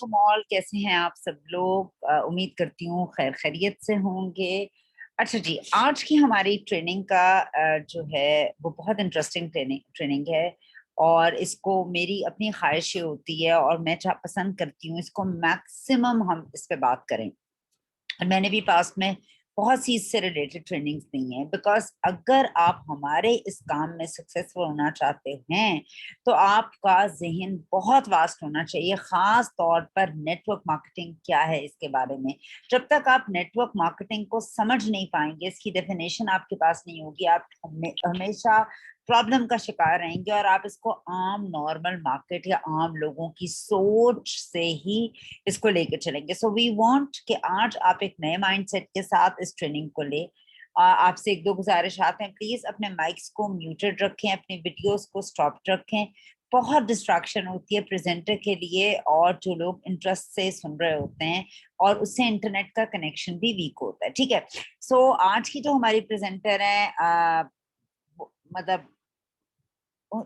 Welcome all. कैसे हैं आप सब लोग? उम्मीद करती हूँ खैर खैरियत से होंगे। अच्छा जी, आज की हमारी ट्रेनिंग का जो है वो बहुत इंटरेस्टिंग ट्रेनिंग है। और इसको मेरी अपनी ख्वाहिश ये होती है और मैं पसंद करती हूँ इसको मैक्सिमम हम इस पे बात करें। और मैंने भी पास्ट में बहुत सी इससे रिलेटेड ट्रेनिंग्स दी हैं, बिकॉज अगर आप हमारे इस काम में सक्सेसफुल होना चाहते हैं तो आपका जहन बहुत वास्ट होना चाहिए, खास तौर पर नेटवर्क मार्केटिंग क्या है इसके बारे में। जब तक आप नेटवर्क मार्केटिंग को समझ नहीं पाएंगे, इसकी डेफिनेशन आपके पास नहीं होगी, आप हमेशा प्रॉब्लम का शिकार रहेंगे और आप इसको आम नॉर्मल मार्केट या आम लोगों की सोच से ही इसको लेकर चलेंगे। सो वी वांट कि आज आप एक नए माइंडसेट के साथ इस ट्रेनिंग को ले। आपसे एक दो गुजारिशात हैं, प्लीज अपने माइक्स को म्यूटेड रखें, अपने वीडियोस को स्टॉप रखें। बहुत डिस्ट्रैक्शन होती है प्रेजेंटर के लिए और जो लोग इंटरेस्ट से सुन रहे होते हैं, और उससे इंटरनेट का कनेक्शन भी वीक होता है। ठीक है। सो आज की जो हमारी प्रेजेंटर है, मतलब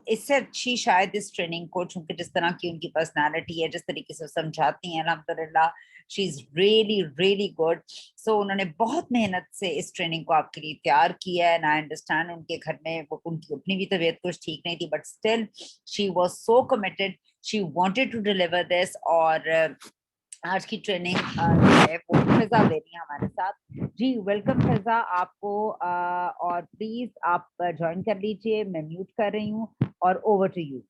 इससे अच्छी शायद इस ट्रेनिंग को, चूंकि जिस तरह की उनकी पर्सनालिटी है, जिस तरीके से समझाती हैं, अल्हम्दुलिल्लाह she is really really good. So उन्होंने बहुत मेहनत से इस ट्रेनिंग को आपके लिए तैयार किया है। एंड आई अंडरस्टैंड उनके घर में वो उनकी अपनी भी तबीयत कुछ ठीक नहीं थी, but still she was so committed, she wanted to deliver this. और आज की ट्रेनिंग जो है वो फिजा दे रही है हमारे साथ। जी वेलकम फिजा आपको। और प्लीज आप ज्वाइन कर लीजिए, मैं म्यूट कर रही हूँ और ओवर टू यू।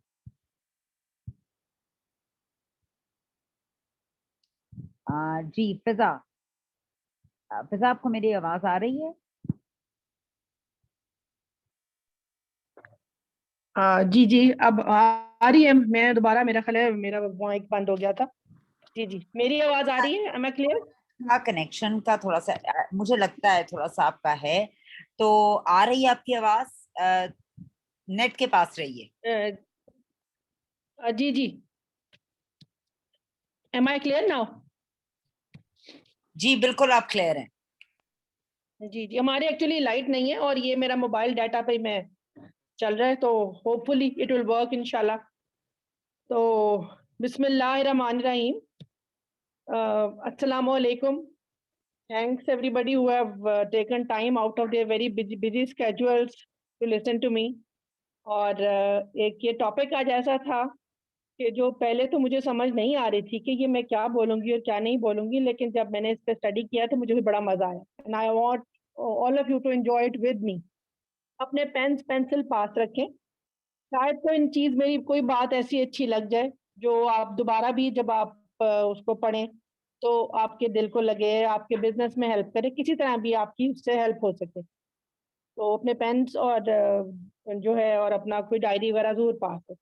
जी फिजा, फिजा आपको मेरी आवाज आ रही है? जी जी, अब आ रही है। मैं दोबारा, मेरा ख्याल है मेरा माइक बंद हो गया था। जी जी, मेरी आवाज आ रही है? Am I clear? हाँ, कनेक्शन का थोड़ा सा मुझे लगता है थोड़ा सा आपका है। तो आ रही है आपकी आवाज? नेट के पास रहिए। जी जी, एम आई क्लियर नाउ? जी बिल्कुल, आप क्लियर हैं। जी जी, हमारे एक्चुअली लाइट नहीं है और ये मेरा मोबाइल डाटा पे मैं चल रहा है, तो होपफुली इट विल वर्क इंशाल्लाह। तो बिस्मिल्लाहिर्रहमानिर्रहीम। अस्सलाम वालेकुम। Thanks everybody who have taken time out of their very busy schedules to listen to me. और एक ये टॉपिक आज ऐसा था कि जो पहले तो मुझे समझ नहीं आ रही थी कि ये मैं क्या बोलूँगी और क्या नहीं बोलूँगी, लेकिन जब मैंने इस पे स्टडी किया तो मुझे भी बड़ा मज़ा आया। And I want all of you to enjoy it with me. अपने पेन्स पेंसिल पास रखें। शायद कोई इन चीज़ मेरी कोई बात ऐसी अच्छी लग जाए जो आप दोबारा भी जब आप उसको पढ़ें तो आपके दिल को लगे, आपके बिजनेस में हेल्प करे, किसी तरह भी आपकी उससे हेल्प हो सके। तो अपने पेन्स और जो है और अपना कोई डायरी वगैरह ज़रूर पास रखें।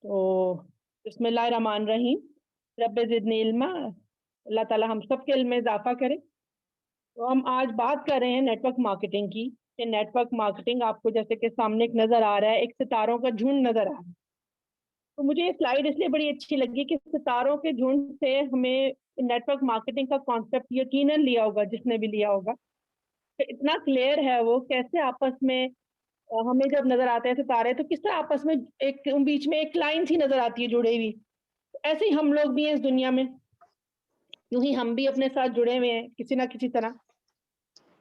तो बिस्मिल्लाहिर्रहमानिर्रहीम। रब्बे ज़िदनी इल्मा। अल्लाह ताला हम सब के इल्म में इज़ाफ़ा करे। तो हम आज बात कर रहे हैं नेटवर्क मार्केटिंग की, कि नेटवर्क मार्केटिंग आपको जैसे कि सामने एक नज़र आ रहा है, एक सितारों का झुंड नज़र आ रहा है। तो मुझे ये स्लाइड इसलिए बड़ी अच्छी लगी कि सितारों के झुंड से हमें नेटवर्क मार्केटिंग का कॉन्सेप्ट यकीनन लिया होगा, जिसने भी लिया होगा, तो इतना क्लियर है वो कैसे आपस में हमें जब नज़र आते हैं सितारे तो किस तरह आपस में एक बीच में एक लाइन सी नज़र आती है जुड़ी हुई। ऐसे ही हम लोग भी हैं इस दुनिया में, यूं ही हम भी अपने साथ जुड़े हुए हैं किसी ना किसी तरह।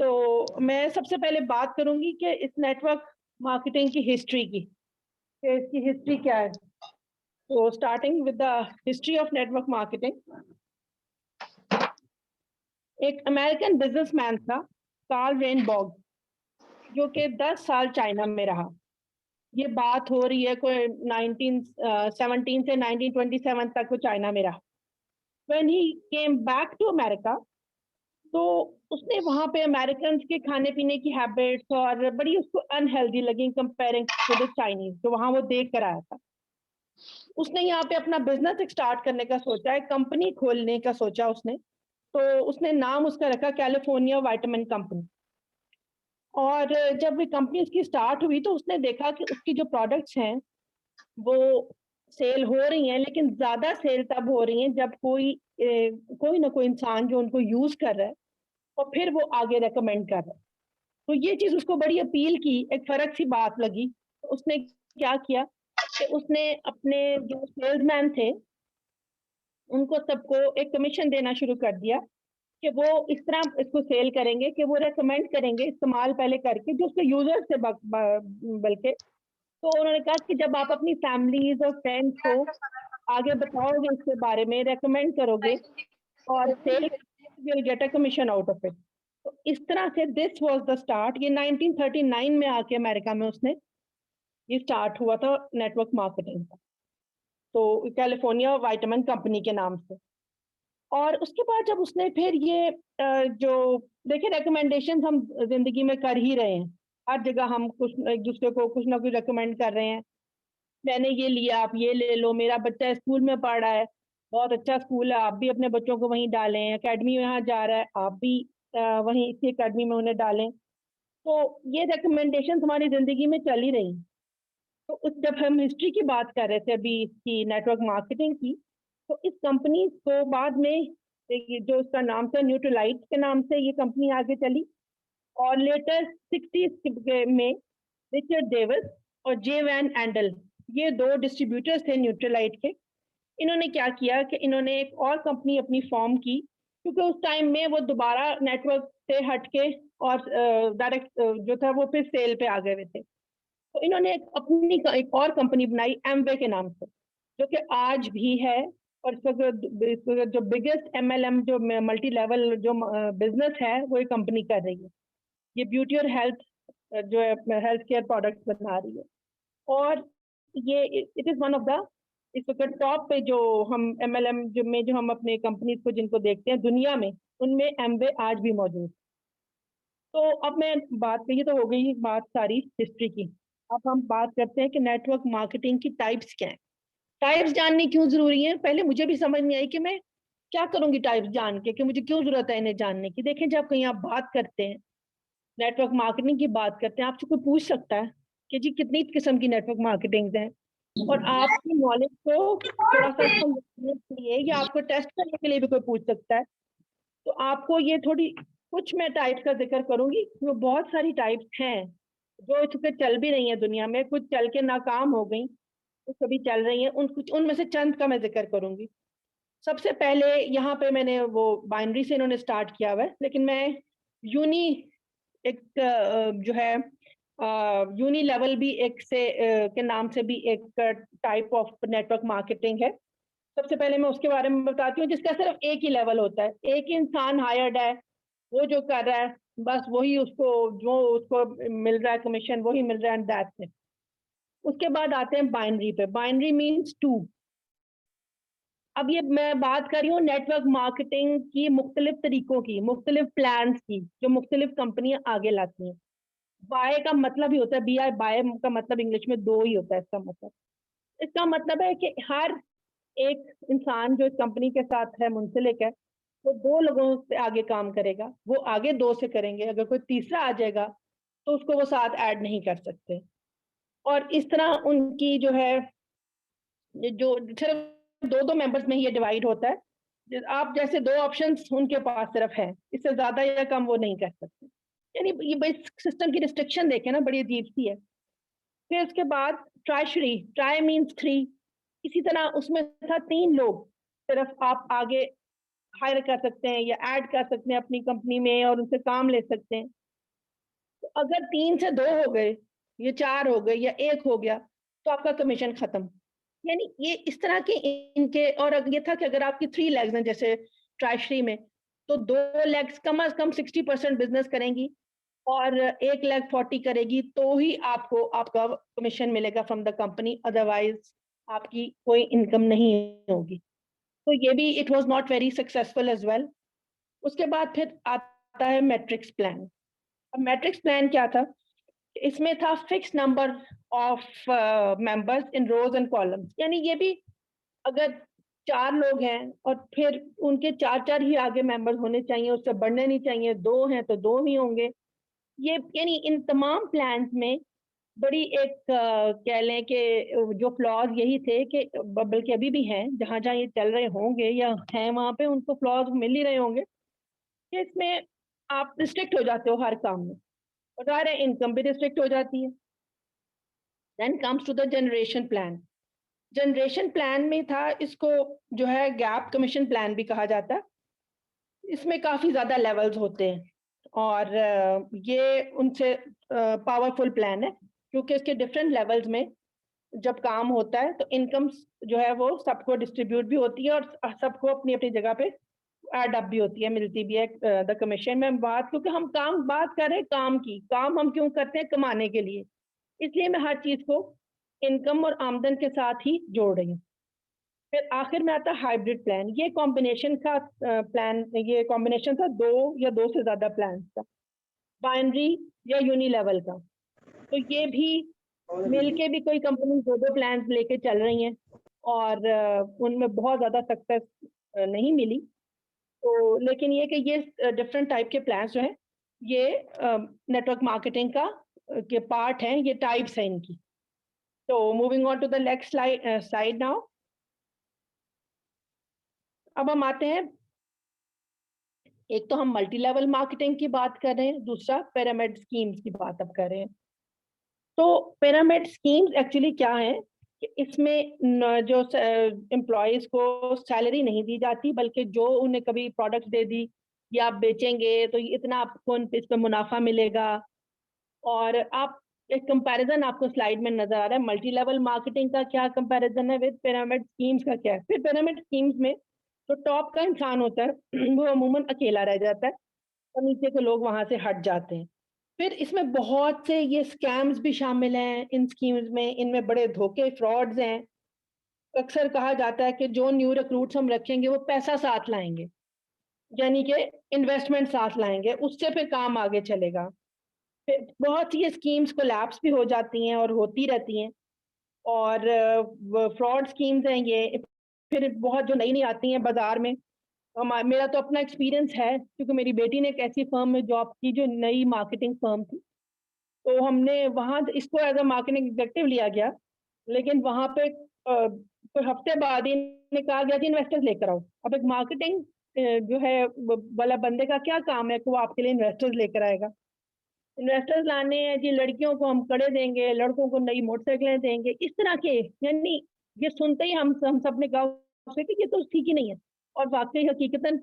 तो मैं सबसे पहले बात करूंगी कि इस नेटवर्क मार्केटिंग की हिस्ट्री की, कि इसकी हिस्ट्री क्या है। तो starting with the history of network marketing, एक अमेरिकन बिजनेसमैन था कार्ल रेनबॉर्ग, जो कि 10 साल चाइना में रहा। ये बात हो रही है कोई 1917 से 1927 तक वो चाइना में रहा। When he came back to America, तो उसने वहाँ पे अमेरिकन के खाने पीने की हैबिट्स और बड़ी उसको अनहेल्दी लगी कंपेयरिंग टू द चाइनीज, जो वहाँ वो देख कर आया था। उसने यहाँ पे अपना बिजनेस स्टार्ट करने का सोचा, एक कंपनी खोलने का सोचा उसने। तो उसने नाम उसका रखा कैलिफोर्निया वाइटामिन कंपनी। और जब ये कंपनी उसकी स्टार्ट हुई तो उसने देखा कि उसकी जो प्रोडक्ट्स हैं वो सेल हो रही हैं, लेकिन ज़्यादा सेल तब हो रही हैं जब कोई ना कोई इंसान जो उनको यूज़ कर रहा है और फिर वो आगे रेकमेंड कर रहा है। तो ये चीज़ उसको बड़ी अपील की, एक फ़र्क सी बात लगी। तो उसने क्या किया कि उसने अपने जो सेल्समैन थे उनको सबको एक कमीशन देना शुरू कर दिया कि वो इस तरह इसको सेल करेंगे कि वो रेकमेंड करेंगे इस्तेमाल पहले करके जो उसके यूजर से बल्कि। तो उन्होंने कहा कि जब आप अपनी फैमिलीज और फ्रेंड्स को आगे बताओगे इसके बारे में, रेकमेंड करोगे और sale will get a commission out of it. तो इस तरह से दिस वाज द स्टार्ट। ये 1939 में आके अमेरिका में उसने ये स्टार्ट हुआ था नेटवर्क मार्केटिंग का, तो कैलिफोर्निया वाइटामिन कंपनी के नाम से। और उसके बाद जब उसने फिर ये जो देखिए रिकमेंडेशन हम जिंदगी में कर ही रहे हैं, हर जगह हम कुछ एक दूसरे को कुछ ना कुछ रिकमेंड कर रहे हैं। मैंने ये लिया, आप ये ले लो, मेरा बच्चा स्कूल में पढ़ रहा है, बहुत अच्छा स्कूल है, आप भी अपने बच्चों को वहीं डालें, एकेडमी में यहाँ जा रहा है, आप भी वहीं इसी एकेडमी में उन्हें डालें। तो ये रिकमेंडेशन हमारी जिंदगी में चल ही रही। तो जब हम हिस्ट्री की बात कर रहे थे अभी इसकी नेटवर्क मार्केटिंग की, तो इस कंपनी को बाद में जो उसका नाम था न्यूट्रलाइट के नाम से ये कंपनी आगे चली। और लेटर 60s में रिचर्ड डेविस और जे वैन एंडल, ये दो डिस्ट्रीब्यूटर्स थे न्यूट्रलाइट के। इन्होंने क्या किया कि इन्होंने एक और कंपनी अपनी फॉर्म की, क्योंकि उस टाइम में वो दोबारा नेटवर्क से हटके और डायरेक्ट जो था वो फिर सेल पे आ गए हुए थे। तो इन्होंने एक और कंपनी बनाई एमवे के नाम से, जो कि आज भी है। और इस वक्त जो बिगेस्ट एमएलएम जो मल्टी लेवल जो बिजनेस है वो ये कंपनी कर रही है। ये ब्यूटी और हेल्थ जो है हेल्थ केयर प्रोडक्ट्स बना रही है। और ये it is one of the इस वक्त टॉप पे जो हम एमएलएम जो हम अपने कंपनीज को जिनको देखते हैं दुनिया में, उनमें एमवे आज भी मौजूद है। तो अब मैं बात कही तो हो गई बात सारी हिस्ट्री की। अब हम बात करते हैं कि नेटवर्क मार्केटिंग की टाइप्स क्या हैं। टाइप्स जाननी क्यों जरूरी है, पहले मुझे भी समझ नहीं आई कि मैं क्या करूंगी टाइप्स जान के, कि मुझे क्यों जरूरत है इन्हें जानने की। देखें, जब कहीं आप बात करते हैं नेटवर्क मार्केटिंग की बात करते हैं, आपसे कोई पूछ सकता है कि जी कितनी किस्म की नेटवर्क मार्केटिंग है, और आपकी नॉलेज को थोड़ा सा समझने के लिए या आपको टेस्ट करने के लिए भी कोई पूछ सकता है। तो आपको ये थोड़ी कुछ मैं टाइप्स का जिक्र करूंगी। वो बहुत सारी टाइप्स हैं जो इस वक्त चल भी रही हैं दुनिया में, कुछ चल के नाकाम हो गई, कुछ अभी चल रही हैं। उन कुछ उनमें से चंद का मैं जिक्र करूंगी। सबसे पहले यहाँ पे मैंने वो बाइनरी से इन्होंने स्टार्ट किया हुआ है, लेकिन मैं यूनी एक जो है यूनी लेवल भी एक से के नाम से भी एक टाइप ऑफ नेटवर्क मार्केटिंग है। सबसे पहले मैं उसके बारे में बताती हूँ, जिसका सिर्फ एक ही लेवल होता है, एक ही इंसान हायर्ड है, वो जो कर रहा है बस वही उसको जो उसको मिल रहा है कमीशन वही मिल रहा है, एंड दैट्स इट। उसके बाद आते हैं बाइनरी पे। Binary means two. अब ये मैं बात कर रही हूँ नेटवर्क मार्केटिंग की मुख्तलिफ तरीकों की, मुख्तलिफ प्लान्स की, जो मुख्तलिफ कंपनियां आगे लाती हैं। बाय का मतलब ही होता है, बी आई बाय का मतलब इंग्लिश में दो ही होता है। इसका मतलब है कि हर एक इंसान जो इस कंपनी के साथ है मुंसलिक है, वो दो लोगों से आगे काम करेगा, वो आगे दो से करेंगे, अगर कोई तीसरा आ जाएगा तो उसको वो साथ ऐड नहीं कर सकते। और इस तरह उनकी जो है जो सिर्फ दो दो मेंबर्स में ही ये डिवाइड होता है। आप जैसे दो ऑप्शंस उनके पास सिर्फ है, इससे ज्यादा या कम वो नहीं कर सकते। यानी ये बेस सिस्टम की रिस्ट्रिक्शन देखें ना, बड़ी अजीब सी है। फिर उसके बाद ट्राइशरी, ट्राई मीन्स थ्री। इसी तरह उसमें था तीन लोग सिर्फ आप आगे हायर कर सकते हैं या ऐड कर सकते हैं अपनी कंपनी में और उनसे काम ले सकते हैं। तो अगर तीन से दो हो गए, ये चार हो गए या एक हो गया, तो आपका कमीशन खत्म। यानी ये इस तरह के इनके। और ये था कि अगर आपकी थ्री लेग्स हैं जैसे ट्राइशरी में, तो दो लेग्स कम से कम 60% बिजनेस करेंगी और एक लेग 40 करेगी, तो ही आपको आपका कमीशन मिलेगा फ्रॉम द कंपनी, अदरवाइज आपकी कोई इनकम नहीं होगी। तो ये भी it was not very successful as well. उसके बाद फिर आता है मैट्रिक्स प्लान। अब मैट्रिक्स प्लान क्या था? इसमें था fix number of members in rows and columns. यानी ये भी अगर चार लोग हैं और फिर उनके चार चार ही आगे मेंबर्स होने चाहिए, उससे बढ़ने नहीं चाहिए। दो हैं तो दो ही होंगे। ये यानी इन तमाम प्लान्स में बड़ी एक कह लें कि जो फ्लॉज यही थे कि बल्कि अभी भी हैं, जहां जहां ये चल रहे होंगे या हैं वहां पे उनको फ्लॉज मिल ही रहे होंगे कि इसमें आप रिस्ट्रिक्ट हो जाते हो हर काम में, और ज़ाहिर है इनकम भी रिस्ट्रिक्ट हो जाती है। Then comes to the generation plan. Generation plan में था, इसको जो है गैप कमीशन प्लान भी कहा जाता है। इसमें काफ़ी ज़्यादा लेवल्स होते हैं और ये उनसे पावरफुल प्लान है, क्योंकि इसके डिफरेंट लेवल्स में जब काम होता है तो इनकम जो है वो सबको डिस्ट्रीब्यूट भी होती है और सबको अपनी अपनी जगह पे एड अप भी होती है, मिलती भी है द कमीशन में। बात, क्योंकि हम बात कर रहे हैं काम की, काम हम क्यों करते हैं? कमाने के लिए। इसलिए मैं हर चीज़ को इनकम और आमदन के साथ ही जोड़ रही हूँ। फिर आखिर में आता है हाइब्रिड प्लान। ये कॉम्बिनेशन का प्लान, ये कॉम्बिनेशन था 2 या 2 से ज़्यादा प्लान का, बाइनरी या यूनी लेवल का। तो ये भी मिलके भी कोई कंपनी 2-2 प्लान लेके चल रही हैं और उनमें बहुत ज़्यादा सक्सेस नहीं मिली। तो लेकिन ये कि ये डिफरेंट टाइप के प्लान्स जो हैं, ये नेटवर्क मार्केटिंग का के पार्ट हैं, ये टाइप्स हैं इनकी। तो moving on to the next slide now. अब हम आते हैं, एक तो हम मल्टी लेवल मार्केटिंग की बात कर रहे हैं, दूसरा पिरामिड स्कीम्स की बात अब कर रहे हैं। तो पिरामिड स्कीम्स एक्चुअली क्या है कि इसमें जो एम्प्लॉयज को सैलरी नहीं दी जाती, बल्कि जो उन्हें कभी प्रोडक्ट दे दी या आप बेचेंगे तो इतना आपको इस पे मुनाफा मिलेगा। और आप एक कंपैरिजन आपको स्लाइड में नजर आ रहा है, मल्टी लेवल मार्केटिंग का क्या कंपैरिजन है विद पिरामिड स्कीम्स का क्या है। फिर पिरामिड स्कीम्स में जो टॉप का इंसान होता है वो अमूमन अकेला रह जाता है और नीचे के लोग वहां से हट जाते हैं। फिर इसमें बहुत से ये स्कैम्स भी शामिल हैं इन स्कीम्स में, इनमें बड़े धोखे, फ्रॉड्स हैं। अक्सर कहा जाता है कि जो न्यू रिक्रूट्स हम रखेंगे वो पैसा साथ लाएंगे, यानी कि इन्वेस्टमेंट साथ लाएंगे, उससे फिर काम आगे चलेगा। फिर बहुत सी ये स्कीम्स कोलैप्स भी हो जाती हैं और होती रहती हैं और फ्रॉड स्कीम्स हैं ये। फिर बहुत जो नई नई आती हैं बाजार में, मेरा तो अपना एक्सपीरियंस है क्योंकि मेरी बेटी ने एक ऐसी फर्म में जॉब की जो नई मार्केटिंग फर्म थी। तो हमने वहाँ इसको एज अ मार्केटिंग एग्जेक्टिव लिया गया, लेकिन वहाँ पे कुछ हफ्ते बाद ही इन्हें कहा गया कि इन्वेस्टर्स लेकर आओ। अब एक मार्केटिंग जो है वाला बंदे का क्या काम है कि वो आपके लिए इन्वेस्टर्स लेकर आएगा? इन्वेस्टर्स लाने हैं जी, लड़कियों को हम कड़े देंगे, लड़कों को नई मोटरसाइकिलें देंगे, इस तरह के, यानी ये सुनते ही हम सब ने कहा कि ये तो ठीक ही नहीं है। और वाकई हकीकतन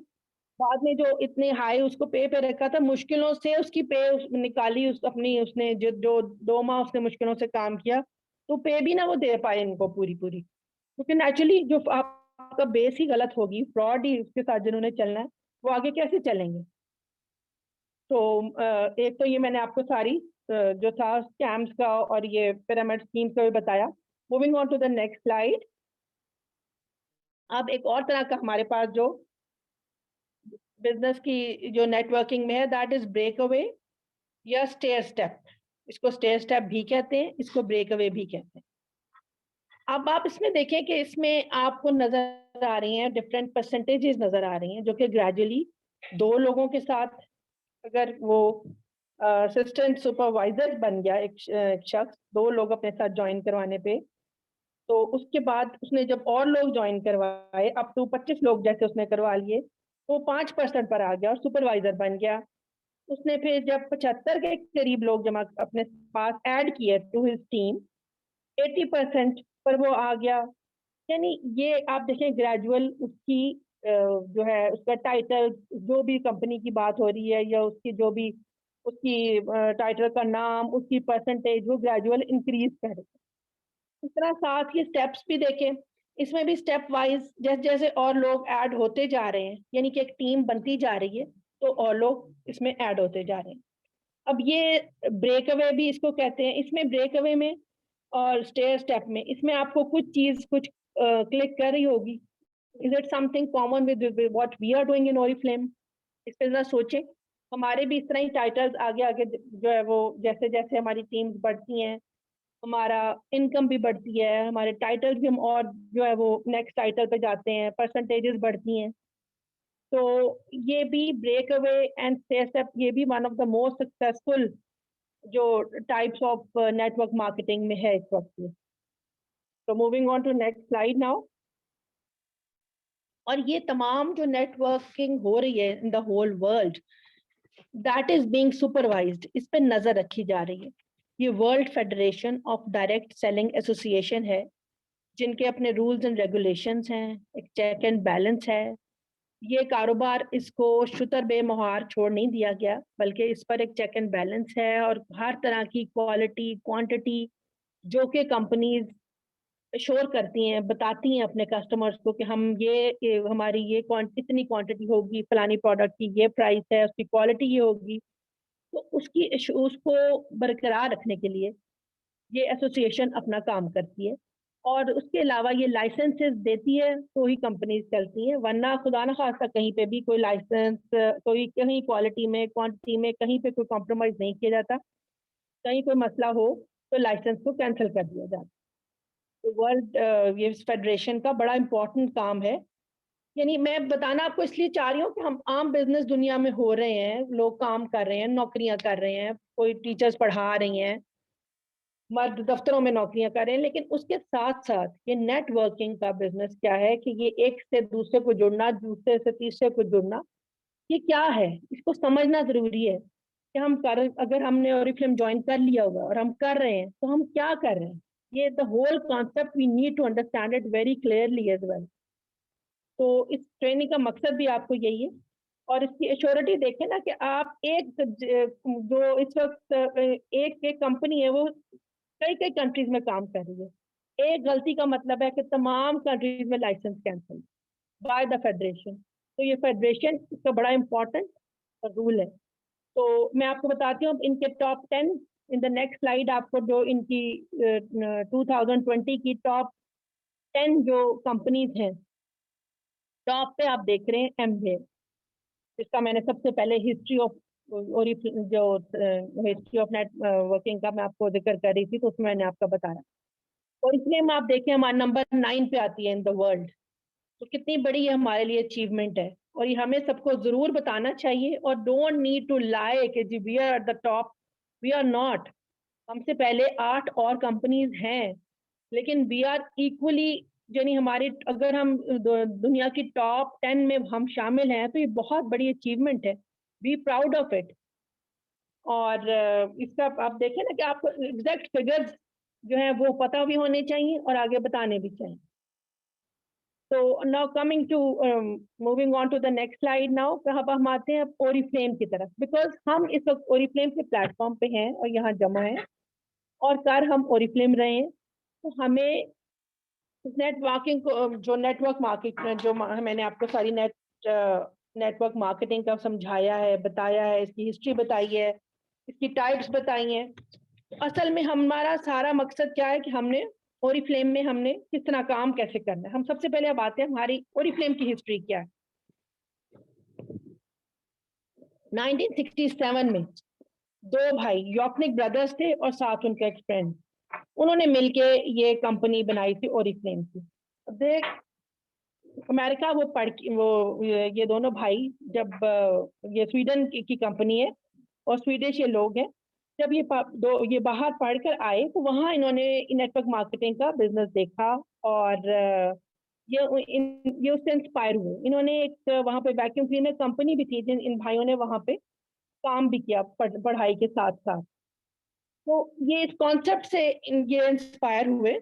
बाद में जो इतने हाई उसको पे रखा था, मुश्किलों से उसकी निकाली, उस अपनी उसने जो 2 माह उसने मुश्किलों से काम किया, तो पे भी ना वो दे पाए इनको पूरी पूरी, क्योंकि नेचुरली जो आपका बेस ही गलत होगी, फ्रॉड ही उसके साथ जिन्होंने चलना है वो आगे कैसे चलेंगे? तो एक तो ये मैंने आपको सारी जो था स्कैम्स का और ये पिरामिड स्कीम्स का भी बताया। Moving on to the next slide. अब एक और तरह का हमारे पास जो बिजनेस की जो नेटवर्किंग में है, दैट इज ब्रेक अवे या स्टेयर स्टेप। इसको स्टेयर स्टेप भी कहते हैं, इसको ब्रेक अवे भी कहते हैं। अब आप इसमें देखें कि इसमें आपको नजर आ रही हैं डिफरेंट परसेंटेजेस नजर आ रही हैं, जो कि ग्रेजुअली 2 लोगों के साथ अगर वो असिस्टेंट सुपरवाइजर बन गया, एक शख्स 2 लोग अपने साथ ज्वाइन करवाने पे, तो उसके बाद उसने जब और लोग ज्वाइन करवाए, अप टू 25 लोग जैसे उसने करवा लिए, तो 5% पर आ गया और सुपरवाइजर बन गया। उसने फिर जब 75 के करीब लोग जमा अपने पास ऐड किए टू हिज टीम, 80% पर वो आ गया। यानी ये आप देखें ग्रेजुअल उसकी जो है उसका टाइटल, जो भी कंपनी की बात हो रही है या उसकी जो भी उसकी टाइटल का नाम, उसकी परसेंटेज वो ग्रेजुअल इंक्रीज करे। इस तरह साथ ही स्टेप्स भी देखें, इसमें भी स्टेप वाइज जैसे जैसे और लोग ऐड होते जा रहे हैं, यानी कि एक टीम बनती जा रही है, तो और लोग इसमें ऐड होते जा रहे हैं। अब ये ब्रेक अवे भी इसको कहते हैं। इसमें ब्रेक अवे में और स्टेयर स्टेप में, इसमें आपको कुछ चीज कुछ क्लिक कर रही होगी। Is it something common with what we are doing in Oriflame? इस पे जरा सोचें। हमारे भी इस तरह ही टाइटल्स आगे आगे जो है वो जैसे जैसे हमारी टीम्स बढ़ती हैं, हमारा इनकम भी बढ़ती है, हमारे टाइटल्स भी हम और जो है वो नेक्स्ट टाइटल पे जाते हैं, परसेंटेजेस बढ़ती हैं। तो ये भी break away and stair step, ये भी one of the most successful जो टाइप्स ऑफ नेटवर्क मार्केटिंग में है इस वक्त में। तो moving on to next slide now. और ये तमाम जो नेटवर्किंग हो रही है in the whole world, that is being supervised, इस पे नजर रखी जा रही है। ये world federation of direct selling association है, जिनके अपने रूल्स एंड रेगुलेशंस हैं, एक चेक एंड बैलेंस है। ये कारोबार इसको शुतर बेमोहार छोड़ नहीं दिया गया, बल्कि इस पर एक चेक एंड बैलेंस है और हर तरह की क्वालिटी, क्वांटिटी जो कि कंपनीज श्योर करती हैं, बताती हैं अपने कस्टमर्स को कि हम ये हमारी ये इतनी क्वांटिटी होगी, फलानी प्रोडक्ट की ये प्राइस है, उसकी क्वालिटी ये होगी। तो उसको बरकरार रखने के लिए ये एसोसिएशन अपना काम करती है। और उसके अलावा ये लाइसेंसेस देती है तो ही कंपनीज चलती हैं, वरना खुदा न खास्ता कहीं पे भी कोई लाइसेंस, कोई कहीं क्वालिटी में, क्वांटिटी में कहीं पे कोई कॉम्प्रोमाइज नहीं किया जाता। कहीं कोई मसला हो तो लाइसेंस को कैंसिल कर दिया जाता। तो वर्ल्ड ये फेडरेशन का बड़ा इंपॉर्टेंट काम है। यानी मैं बताना आपको इसलिए चाह रही हूँ कि हम आम बिजनेस दुनिया में हो रहे हैं, लोग काम कर रहे हैं, नौकरियां कर रहे हैं, कोई टीचर्स पढ़ा रही हैं, मर्द दफ्तरों में नौकरियां कर रहे हैं, लेकिन उसके साथ साथ ये नेटवर्किंग का बिजनेस क्या है कि ये एक से दूसरे को जुड़ना, दूसरे से तीसरे को जुड़ना, ये क्या है, इसको समझना जरूरी है कि अगर हमने ओरिफ्लेम ज्वाइन कर लिया होगा और हम कर रहे हैं तो हम क्या कर रहे हैं। ये the whole concept we need to understand it very clearly as well. तो इस ट्रेनिंग का मकसद भी आपको यही है। और इसकी एश्योरिटी देखें ना कि आप जो इस वक्त एक एक कंपनी है वो कई कई कंट्रीज में काम कर रही है। एक गलती का मतलब है कि तमाम कंट्रीज में licence cancel by the federation. तो ये फेडरेशन इसका बड़ा इंपॉर्टेंट रूल है। तो मैं आपको बताती हूँ इनके top 10 in the next slide, आपको जो इनकी 2020 की टॉप 10 जो कंपनीज हैं, टॉप पे आप देख रहे हैं एमवे, जिसका मैंने सबसे पहले हिस्ट्री ऑफ और जो हिस्ट्री ऑफ नेटवर्किंग का मैं आपको जिक्र कर रही थी तो उसमें मैंने आपका बताया। और इसलिए हम आप देखें हमारा नंबर 9 पे आती है इन द वर्ल्ड। तो कितनी बड़ी ये हमारे लिए अचीवमेंट है और ये हमें सबको जरूर बताना चाहिए। और डोंट नीड टू लाई कि जी we are at the top, we are not. हमसे पहले 8 और कंपनीज हैं, लेकिन वी आर इक्वली, यानी हमारी अगर हम दुनिया की टॉप 10 में हम शामिल हैं तो ये बहुत बड़ी अचीवमेंट है। Be proud of it. और इसका आप देखें ना कि आपको एग्जैक्ट फिगर्स जो है वो पता भी होने चाहिए और आगे बताने भी चाहिए। तो now coming to moving on to the next slide now, अब हम आते हैं ओरिफ्लेम की तरफ, बिकॉज हम इस वक्त ओरिफ्लेम के प्लेटफॉर्म पे हैं और यहाँ जमा हैं और कर हम ओरिफ्लेम रहे हैं। तो हमें नेटवर्किंग को, जो नेटवर्क मार्केट, जो मैंने आपको सारी नेटवर्क मार्केटिंग का समझाया है, बताया है, इसकी हिस्ट्री बताई है, इसकी टाइप्स बताई हैं। असल में हमारा सारा मकसद क्या है कि हमने ओरिफ्लेम में हमने किस तरह काम कैसे करना है। हम सबसे पहले अब आते हैं हमारी ओरिफ्लेम की हिस्ट्री क्या है। 1967 में दो भाई योपनिक ब्रदर्स थे और साथ उनका एक फ्रेंड, उन्होंने मिलके ये कंपनी बनाई थी ओरिफ्लेम की। देख अमेरिका वो ये दोनों भाई, जब ये स्वीडन की कंपनी है और स्वीडिश ये लोग हैं, जब ये बाहर पढ़कर आए तो वहाँ इन्होंने नेटवर्क मार्केटिंग का बिजनेस देखा और ये उससे इंस्पायर हुए। इन्होंने एक वहाँ पे वैक्यूम क्लीनर कंपनी भी थी, जिन इन भाइयों ने वहाँ पे काम भी किया पढ़ाई के साथ साथ। तो ये इस कॉन्सेप्ट से ये इंस्पायर हुए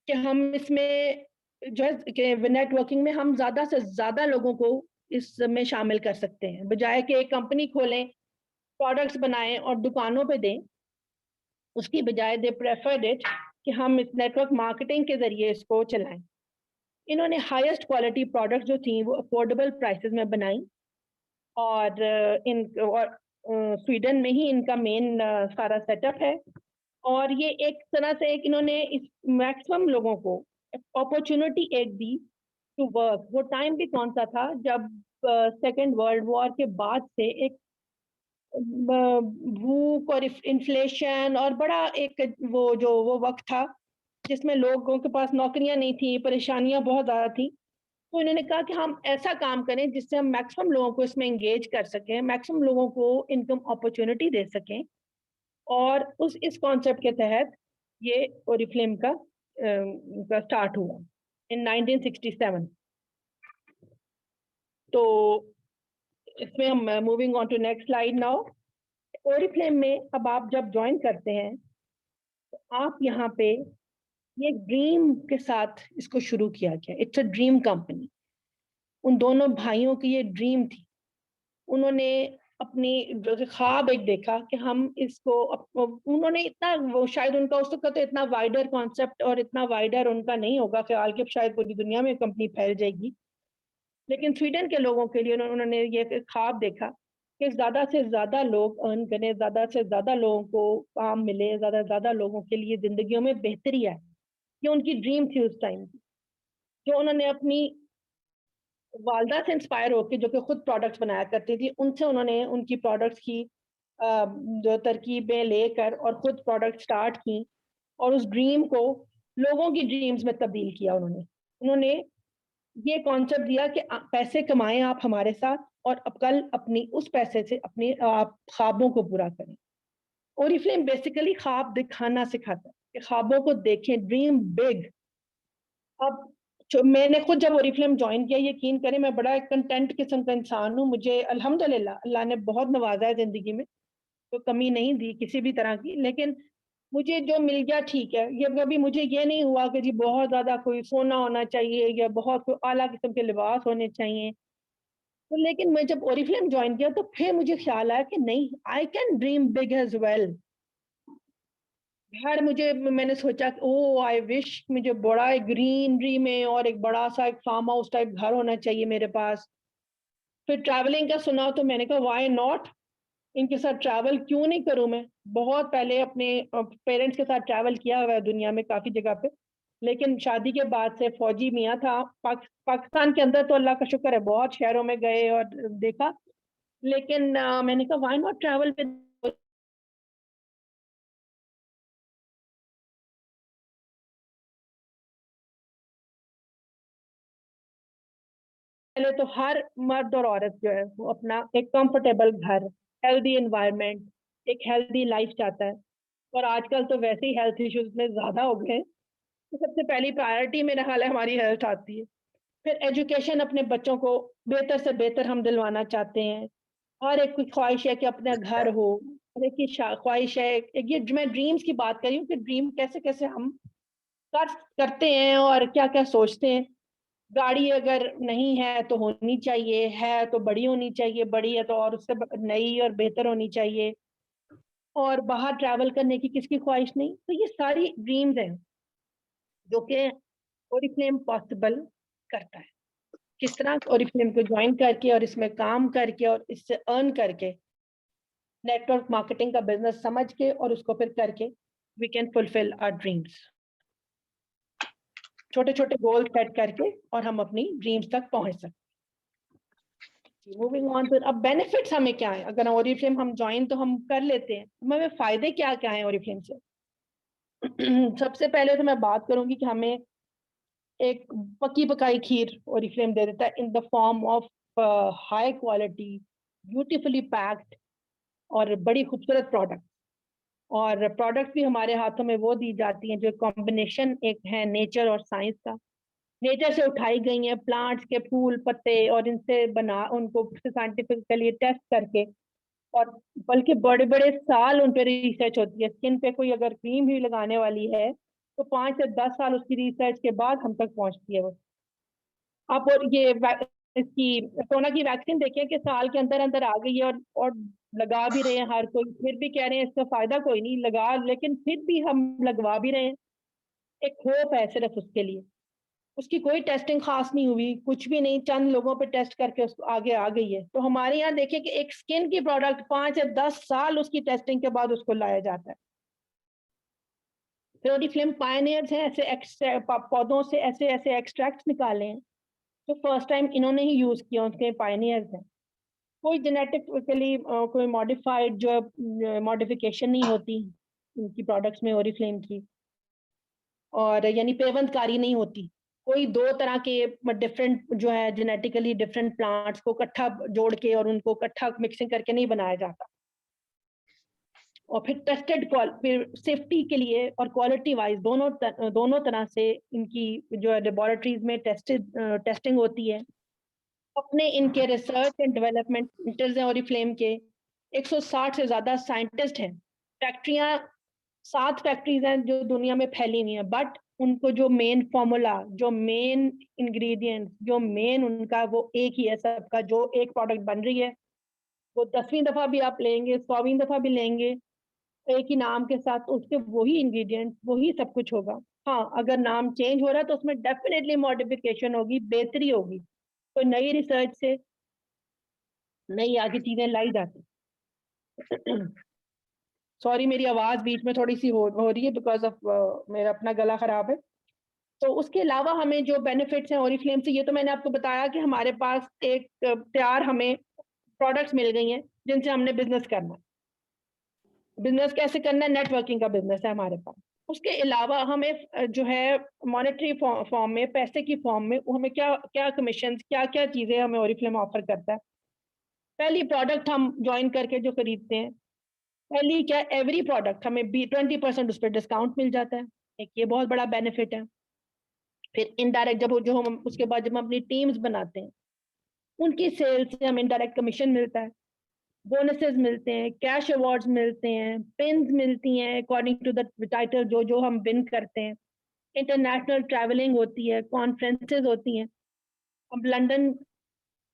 कि हम इसमें जो है नेटवर्किंग में हम ज्यादा से ज्यादा लोगों को इसमें शामिल कर सकते हैं, बजाय कि एक कंपनी खोलें, प्रोडक्ट्स बनाएं और दुकानों पे दें। उसकी बजाय दे प्रेफर्ड इट कि हम इस नेटवर्क मार्केटिंग के जरिए इसको चलाएं। इन्होंने हाईएस्ट क्वालिटी प्रोडक्ट जो थी वो अफोर्डेबल प्राइसेस में बनाई और स्वीडन में ही इनका मेन सारा सेटअप है। और ये एक तरह से एक इन्होंने इस मैक्सिमम लोगों को अपॉर्चुनिटी एक दी टू वर्क। वो टाइम भी कौन सा था जब सेकेंड वर्ल्ड वॉर के बाद से एक भूख और इन्फ्लेशन और बड़ा एक वो वक्त था जिसमें लोगों के पास नौकरियां नहीं थी, परेशानियां बहुत ज्यादा थी। तो इन्होंने कहा कि हम ऐसा काम करें जिससे हम मैक्सिमम लोगों को इसमें एंगेज कर सकें, मैक्सिमम लोगों को इनकम अपॉर्चुनिटी दे सकें। और इस कॉन्सेप्ट के तहत ये ओरिफ्लेम का स्टार्ट हुआ इन 1967। तो इसमें हम moving on to next slide now. Oriflame में अब आप जब ज्वाइन करते हैं तो आप यहाँ पे ये एक ड्रीम के साथ इसको शुरू किया गया, इट्स अ ड्रीम कंपनी। उन दोनों भाइयों की ये ड्रीम थी। उन्होंने अपनी जो ख्वाब एक देखा कि हम इसको उन्होंने इतना, वो शायद उनका उस वक्त तो इतना वाइडर कॉन्सेप्ट और इतना वाइडर उनका नहीं होगा ख्याल कि शायद पूरी दुनिया में कंपनी फैल जाएगी, लेकिन स्वीडन के लोगों के लिए उन्होंने ये ख्वाब देखा कि ज़्यादा से ज़्यादा लोग अर्न करें, ज़्यादा से ज़्यादा लोगों को काम मिले, ज़्यादा से ज़्यादा लोगों के लिए ज़िंदगियों में बेहतरी आए। ये उनकी ड्रीम थी उस टाइम की, जो उन्होंने अपनी वालदा से इंस्पायर होकर, जो कि खुद प्रोडक्ट्स बनाया करती थी, उनसे उन्होंने उनकी प्रोडक्ट्स की जो तरकीबें लेकर और खुद प्रोडक्ट स्टार्ट की और उस ड्रीम को लोगों की ड्रीम्स में तब्दील किया। उन्होंने उन्होंने ये कॉन्सेप्ट दिया कि पैसे कमाएं आप हमारे साथ और अब कल अपनी उस पैसे से अपने आप ख्वाबों को पूरा करें। ओरिफ्लेम बेसिकली ख्वाब दिखाना सिखाता है कि ख्वाबों को देखें, ड्रीम बिग। अब जो मैंने खुद जब ओरिफ्लेम ज्वाइन किया, यकीन करें मैं बड़ा कंटेंट किस्म का इंसान हूँ। मुझे अल्हम्दुलिल्लाह अल्लाह ने बहुत नवाजा है ज़िंदगी में, तो कमी नहीं दी किसी भी तरह की, लेकिन मुझे जो मिल गया ठीक है। ये कभी मुझे ये नहीं हुआ कि जी बहुत ज़्यादा कोई सोना होना चाहिए या बहुत कोई आला किस्म के लिबास होने चाहिए। तो लेकिन मैं जब ओरिफ्लेम ज्वाइन किया तो फिर मुझे ख्याल आया कि नहीं, I can dream big as well. घर मुझे, मैंने सोचा कि ओह आई विश मुझे बड़ा एक ग्रीनरी में और एक बड़ा-सा एक फार्म हाउस टाइप घर होना चाहिए मेरे पास। फिर ट्रैवलिंग का सुना तो मैंने कहा व्हाई नॉट? इनके साथ ट्रैवल क्यों नहीं करूँ मैं? बहुत पहले अपने पेरेंट्स के साथ ट्रैवल किया हुआ है दुनिया में काफ़ी जगह पे। लेकिन शादी के बाद से फौजी मियाँ था। पाकिस्तान के अंदर तो अल्लाह का शुक्र है बहुत शहरों में गए और देखा। लेकिन मैंने कहा व्हाई नॉट ट्रैवल विद। पहले तो हर मर्द और औरत जो है वो अपना एक कंफर्टेबल घर, हेल्दी एनवायरनमेंट, एक हेल्दी लाइफ चाहता है। और आजकल तो वैसे ही हेल्थ इश्यूज इतने ज़्यादा हो गए हैं, तो सबसे पहली प्रायोरिटी मेरा ख़्याल है हमारी हेल्थ आती है। फिर एजुकेशन, अपने बच्चों को बेहतर से बेहतर हम दिलवाना चाहते हैं। हर एक की ख्वाहिश है कि अपना घर हो, हर एक की ख्वाहिश है। एक ये जो मैं ड्रीम्स की बात कर रही हूँ कि ड्रीम कैसे-कैसे हम कर करते हैं और क्या-क्या सोचते हैं। गाड़ी अगर नहीं है तो होनी चाहिए, है तो बड़ी होनी चाहिए, बड़ी है तो और उससे नई और बेहतर होनी चाहिए। और बाहर ट्रैवल करने की किसकी ख्वाहिश नहीं? तो ये सारी ड्रीम्स हैं जो कि ओरिफ्लेम पॉसिबल करता है। किस तरह ओरिफ्लेम को ज्वाइन करके और इसमें काम करके और इससे अर्न करके, नेटवर्क मार्केटिंग का बिजनेस समझ के और उसको फिर करके we can fulfil our dreams. छोटे-छोटे गोल सेट करके और हम अपनी ड्रीम्स तक पहुंच सकते हैं। मूविंग ऑन, फिर अब बेनिफिट्स हमें क्या है? अगर ओरिफ्लेम हम ज्वाइन तो हम कर लेते हैं, हमें फायदे क्या-क्या हैं ओरिफ्लेम से? सबसे पहले तो मैं बात करूंगी कि हमें एक पकी पकाई खीर ओरिफ्लेम दे देता है in the form of high quality, beautifully packed और बड़ी खूबसूरत प्रोडक्ट। और प्रोडक्ट भी हमारे हाथों में वो दी जाती हैं जो कॉम्बिनेशन एक है नेचर और साइंस का। नेचर से उठाई गई हैं प्लांट्स के फूल पत्ते और इनसे बना उनको साइंटिफिकली टेस्ट करके, और बल्कि बड़े-बड़े साल उन पे रिसर्च होती है। स्किन पे कोई अगर क्रीम भी लगाने वाली है, तो 5 से 10 साल उसकी रिसर्च के बाद हम तक पहुँचती है वो। आप और ये इसकी कोरोना की वैक्सीन देखिए कि साल के अंदर-अंदर आ गई है और लगा भी रहे हैं हर कोई, फिर भी कह रहे हैं इसका फ़ायदा कोई नहीं लगा, लेकिन फिर भी हम लगवा भी रहे हैं। एक होप है सिर्फ़ उसके लिए। उसकी कोई टेस्टिंग ख़ास नहीं हुई, कुछ भी नहीं, चंद लोगों पे टेस्ट करके उसको आगे आ गई है। तो हमारे यहाँ देखिए कि एक स्किन की प्रोडक्ट 5 या 10 साल उसकी टेस्टिंग के बाद उसको लाया जाता है। फिर ओरिफ्लेम पायनियर्स हैं, ऐसे पौधों से ऐसे-ऐसे एक्सट्रैक्ट्स निकाले हैं, जो फर्स्ट टाइम इन्होंने ही यूज़ किया, उनके पायनियर्स हैं। कोई जेनेटिकली कोई मॉडिफाइड जो मॉडिफिकेशन नहीं होती उनकी प्रोडक्ट्स में ओरिफ्लेम की, और यानी पेवंदकारी नहीं होती। कोई 2 तरह के डिफरेंट जो है जेनेटिकली डिफरेंट प्लांट्स को इकट्ठा जोड़ के और उनको इकट्ठा मिक्सिंग करके नहीं बनाया जाता। और फिर फिर सेफ्टी के लिए और क्वालिटी वाइज़ दोनों तरह से इनकी जो है लैबोरेटरीज़ में टेस्टिंग होती है। अपने इनके रिसर्च एंड डेवलपमेंट सेंटर्स हैं ओरिफ्लेम के, 160 से ज़्यादा साइंटिस्ट हैं। फैक्ट्रियाँ 7 फैक्ट्रीज़ हैं जो दुनिया में फैली हुई हैं, बट उनको जो मेन फॉर्मूला, जो मेन इंग्रेडिएंट, जो मेन उनका वो एक ही है सबका, जो एक प्रोडक्ट बन रही है वो 10वीं दफा भी आप लेंगे, 100वीं दफा भी लेंगे एक ही नाम के साथ, तो उसके वही इंग्रेडिएंट वही सब कुछ होगा। हाँ, अगर नाम चेंज हो रहा है तो उसमें डेफिनेटली मॉडिफिकेशन होगी, बेहतरी होगी, तो नई रिसर्च से नई आगे चीजें लाई जाती। सॉरी मेरी आवाज बीच में थोड़ी सी हो रही है बिकॉज ऑफ मेरा अपना गला खराब है। तो उसके अलावा हमें जो बेनिफिट्स हैं ओरिफ्लेम से, ये तो मैंने आपको बताया कि हमारे पास एक तैयार हमें प्रोडक्ट्स मिल गई हैं जिनसे हमने बिजनेस करना है। बिजनेस कैसे करना है? नेटवर्किंग का बिजनेस है हमारे पास। उसके अलावा हमें जो है मॉनेटरी फॉर्म में, पैसे की फॉर्म में हमें क्या क्या कमीशन, क्या क्या चीजें हमें ओरिफ्लेम ऑफर करता है। पहली प्रोडक्ट हम ज्वाइन करके जो खरीदते हैं, पहली क्या, एवरी प्रोडक्ट हमें 20% उस पर डिस्काउंट मिल जाता है, एक ये बहुत बड़ा बेनिफिट है। फिर इनडायरेक्ट जब जो हम उसके बाद जब हम अपनी टीम्स बनाते हैं, उनकी सेल्स से हमें इनडायरेक्ट कमीशन मिलता है, बोनसेस मिलते हैं, कैश अवार्ड्स मिलते हैं, पिन्स मिलती हैं अकॉर्डिंग टू द टाइटल जो जो हम विन करते हैं, इंटरनेशनल ट्रैवलिंग होती है, कॉन्फ्रेंसेस होती हैं। अब लंदन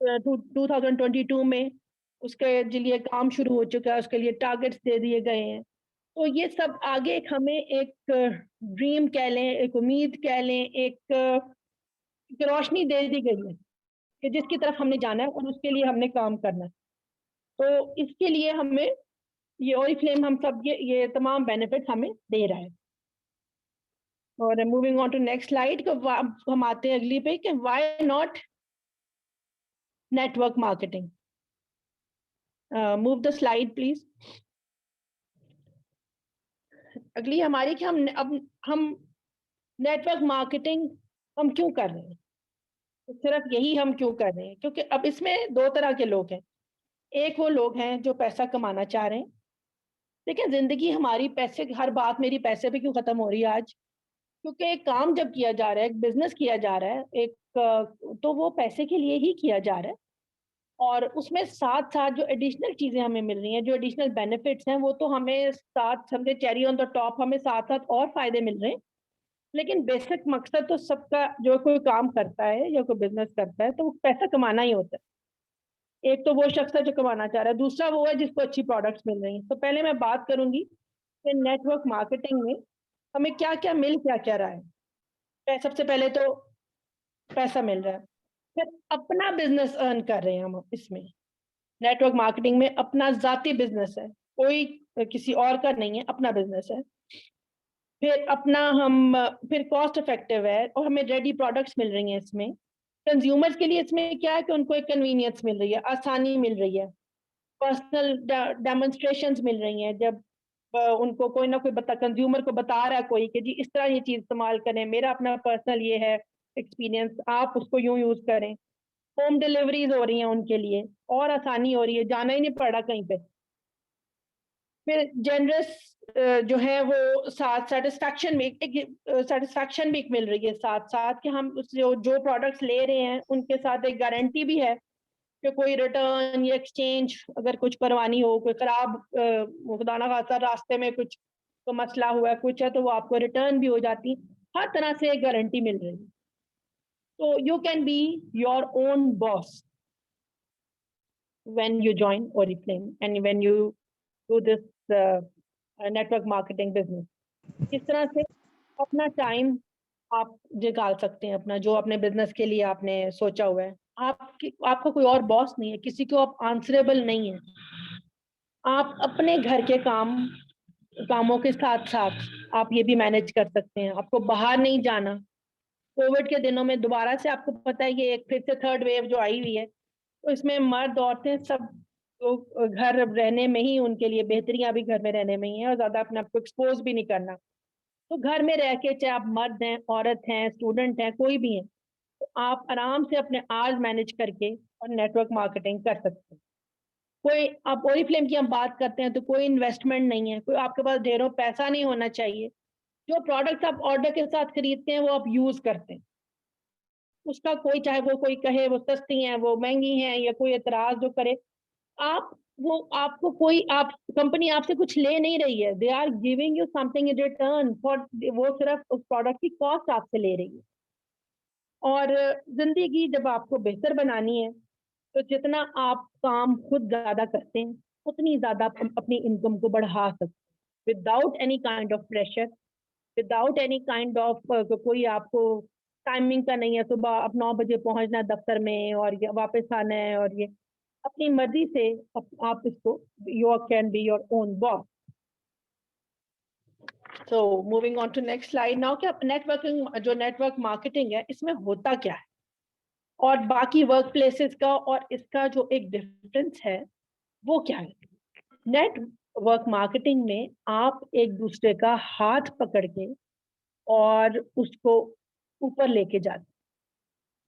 2022 में उसके लिए काम शुरू हो चुका है, उसके लिए टारगेट्स दे दिए गए हैं। तो ये सब आगे हमें एक ड्रीम कह लें, एक उम्मीद कह लें, एक रोशनी दे दी गई है कि जिसकी तरफ हमने जाना है और उसके लिए हमने काम करना है। तो इसके लिए हमें ये ओरिफ्लेम हम सब ये तमाम बेनिफिट हमें दे रहा है। और moving on to next slide, हम आते हैं अगली पे कि why not network marketing. Move the slide please. अगली हमारी कि हम नेटवर्क मार्केटिंग हम क्यों कर रहे हैं, तो सिर्फ यही हम क्यों कर रहे हैं, क्योंकि अब इसमें दो तरह के लोग हैं। एक वो लोग हैं जो पैसा कमाना चाह रहे हैं, लेकिन जिंदगी हमारी पैसे, हर बात मेरी पैसे पे क्यों खत्म हो रही है आज, क्योंकि एक काम जब किया जा रहा है, एक बिजनेस किया जा रहा है, तो वो पैसे के लिए ही किया जा रहा है। और उसमें साथ साथ जो एडिशनल चीजें हमें मिल रही हैं, जो एडिशनल बेनिफिट्स हैं, वो तो हमें साथ, समझे चेरी ऑन द टॉप, हमें साथ साथ और फायदे मिल रहे हैं। लेकिन बेसिक मकसद तो सबका, जो कोई काम करता है या कोई बिजनेस करता है, तो वो पैसा कमाना ही होता है। एक तो वो शख्स है जो कमाना चाह रहा है, दूसरा वो है जिसको अच्छी प्रोडक्ट्स मिल रही हैं। तो पहले मैं बात करूंगी कि नेटवर्क मार्केटिंग में हमें क्या क्या मिल क्या क्या रहा है। सबसे पहले तो पैसा मिल रहा है, फिर अपना बिजनेस अर्न कर रहे हैं हम इसमें। नेटवर्क मार्केटिंग में अपना जाती बिजनेस है, कोई किसी और का नहीं है, अपना बिजनेस है। फिर अपना हम, फिर कॉस्ट इफेक्टिव है और हमें रेडी प्रोडक्ट्स मिल रही हैं इसमें। कंज्यूमर्स के लिए इसमें क्या है कि उनको एक कन्वीनियंस मिल रही है, आसानी मिल रही है, पर्सनल डेमोन्स्ट्रेशंस मिल रही हैं। जब उनको कोई ना कोई कंज्यूमर को बता रहा है कोई कि जी इस तरह ये चीज इस्तेमाल करें, मेरा अपना पर्सनल ये है एक्सपीरियंस, आप उसको यूं यूज करें। होम डिलीवरीज हो रही हैं उनके लिए, और आसानी हो रही है, जाना ही नहीं पड़ रहा कहीं पे। फिर जनरस जो है वो साथ सेटिस्फैक्शन में एक सेटिस्फैक्शन भी एक मिल रही है साथ साथ, कि हम उस जो प्रोडक्ट्स ले रहे हैं उनके साथ एक गारंटी भी है कि कोई रिटर्न या एक्सचेंज अगर कुछ करवानी हो, कोई खराब खुदा ना खास्ता रास्ते में कुछ तो मसला हुआ है कुछ है, तो वो आपको रिटर्न भी हो जाती, हर तरह से एक गारंटी मिल रही है। तो you can be your own boss when you join Oriflame and when you do this network marketing business। इस तरह से अपना टाइम आप निकाल सकते हैं, अपना जो अपने बिजनेस के लिए आपने सोचा हुआ है। आपका कोई और बॉस नहीं है, किसी को आप आंसरेबल नहीं है। आप अपने घर के कामों के साथ साथ आप ये भी मैनेज कर सकते हैं, आपको बाहर नहीं जाना। कोविड के दिनों में दोबारा से आपको पता है कि एक फिर से थर्ड वेव जो आई हुई है, तो इसमें मर्द औरतें सब तो घर रहने में ही, उनके लिए बेहतरियां भी घर में रहने में ही है, और ज्यादा अपने आप को एक्सपोज भी नहीं करना। तो घर में रह के, चाहे आप मर्द हैं, औरत हैं, स्टूडेंट हैं, कोई भी है, तो आप आराम से अपने आवर्स मैनेज करके और नेटवर्क मार्केटिंग कर सकते हैं। कोई, आप ओरिफ्लेम की हम बात करते हैं तो कोई इन्वेस्टमेंट नहीं है, कोई आपके पास ढेरों पैसा नहीं होना चाहिए। जो प्रोडक्ट आप ऑर्डर के साथ खरीदते हैं वो आप यूज करते हैं, उसका कोई, चाहे वो कोई कहे वो सस्ती हैं, वो महंगी हैं, या कोई एतराज जो करे, आप वो आपको कोई आप कंपनी आपसे कुछ ले नहीं रही है, they are giving you something in return for, वो सिर्फ उस प्रोडक्ट की कॉस्ट आपसे ले रही है। और जिंदगी जब आपको बेहतर बनानी है तो जितना आप काम खुद ज्यादा करते हैं उतनी ज्यादा आप अपनी इनकम को बढ़ा सकते हैं, without any kind of pressure, without any kind of कोई आपको टाइमिंग का नहीं है, सुबह आप 9 बजे पहुंचना है दफ्तर में और ये वापस आना है, और ये अपनी मर्जी से आप इसको, you can be your own boss. So moving on to next slide now, क्या नेटवर्किंग, जो नेटवर्क मार्केटिंग है इसमें होता क्या है और बाकी वर्क प्लेसेस का और इसका जो एक डिफरेंस है वो क्या है। नेटवर्क मार्केटिंग में आप एक दूसरे का हाथ पकड़ के और उसको ऊपर लेके जाते,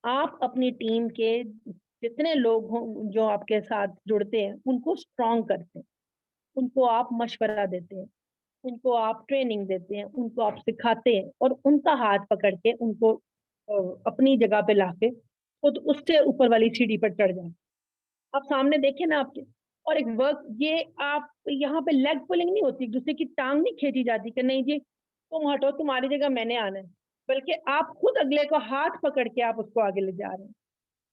आप अपनी टीम के जितने लोग हों जो आपके साथ जुड़ते हैं उनको स्ट्रॉन्ग करते हैं, उनको आप मशवरा देते हैं, उनको आप ट्रेनिंग देते हैं, उनको आप सिखाते हैं और उनका हाथ पकड़ के उनको अपनी जगह पे लाके खुद उससे ऊपर वाली सीढ़ी पर चढ़ जाए। आप सामने देखें ना आपके, और एक वर्क, ये आप यहाँ पे लेग पुलिंग नहीं होती, एक दूसरे की टांग नहीं खींची जाती कि नहीं जी तुम हटो तुम्हारी जगह मैंने आना है, बल्कि आप खुद अगले को हाथ पकड़ के आप उसको आगे ले जा रहे हैं।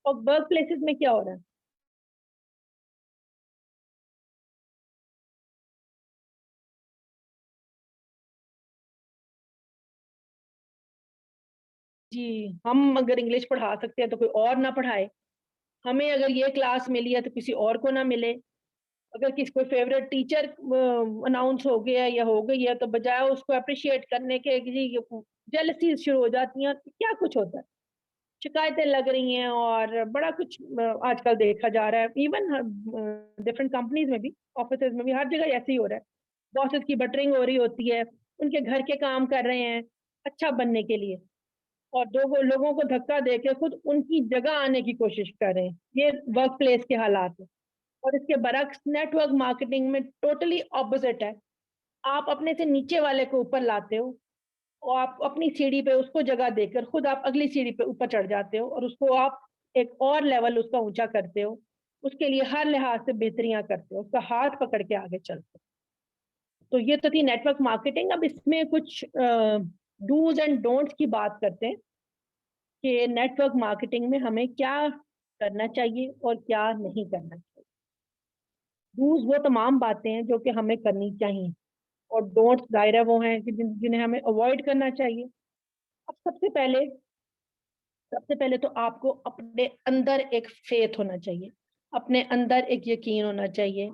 और वर्क प्लेसेस में क्या हो रहा है, जी हम अगर इंग्लिश पढ़ा सकते हैं तो कोई और ना पढ़ाए, हमें अगर ये क्लास मिली है तो किसी और को ना मिले, अगर किसी कोई फेवरेट टीचर अनाउंस हो गया या हो गई है तो बजाय उसको अप्रिशिएट करने के जी जेलसी शुरू हो जाती है, क्या कुछ होता है, शिकायतें लग रही हैं और बड़ा कुछ आजकल देखा जा रहा है, इवन डिफरेंट कंपनीज में भी, ऑफिस में भी, हर जगह ऐसे ही हो रहा है। बॉसेस की बटरिंग हो रही होती है, उनके घर के काम कर रहे हैं अच्छा बनने के लिए, और दो लोगों को धक्का देके खुद उनकी जगह आने की कोशिश कर रहे हैं। ये वर्क प्लेस के हालात है। और इसके बरक्स नेटवर्क मार्केटिंग में टोटली ऑपोजिट है, आप अपने से नीचे वाले को ऊपर लाते हो और आप अपनी सीढ़ी पे उसको जगह देकर खुद आप अगली सीढ़ी पे ऊपर चढ़ जाते हो और उसको आप एक और लेवल उसका ऊंचा करते हो, उसके लिए हर लिहाज से बेहतरियां करते हो, उसका हाथ पकड़ के आगे चलते हो। तो ये तो थी नेटवर्क मार्केटिंग। अब इसमें कुछ डूज एंड डोंट्स की बात करते हैं कि नेटवर्क मार्केटिंग में हमें क्या करना चाहिए और क्या नहीं करना चाहिए। डूज वो तमाम बातें हैं जो कि हमें करनी चाहिए, और डोंट्स दायरा वो हैं कि जिन्हें हमें अवॉइड करना चाहिए। अब सबसे पहले तो आपको अपने अंदर एक फेथ होना चाहिए, अपने अंदर एक यकीन होना चाहिए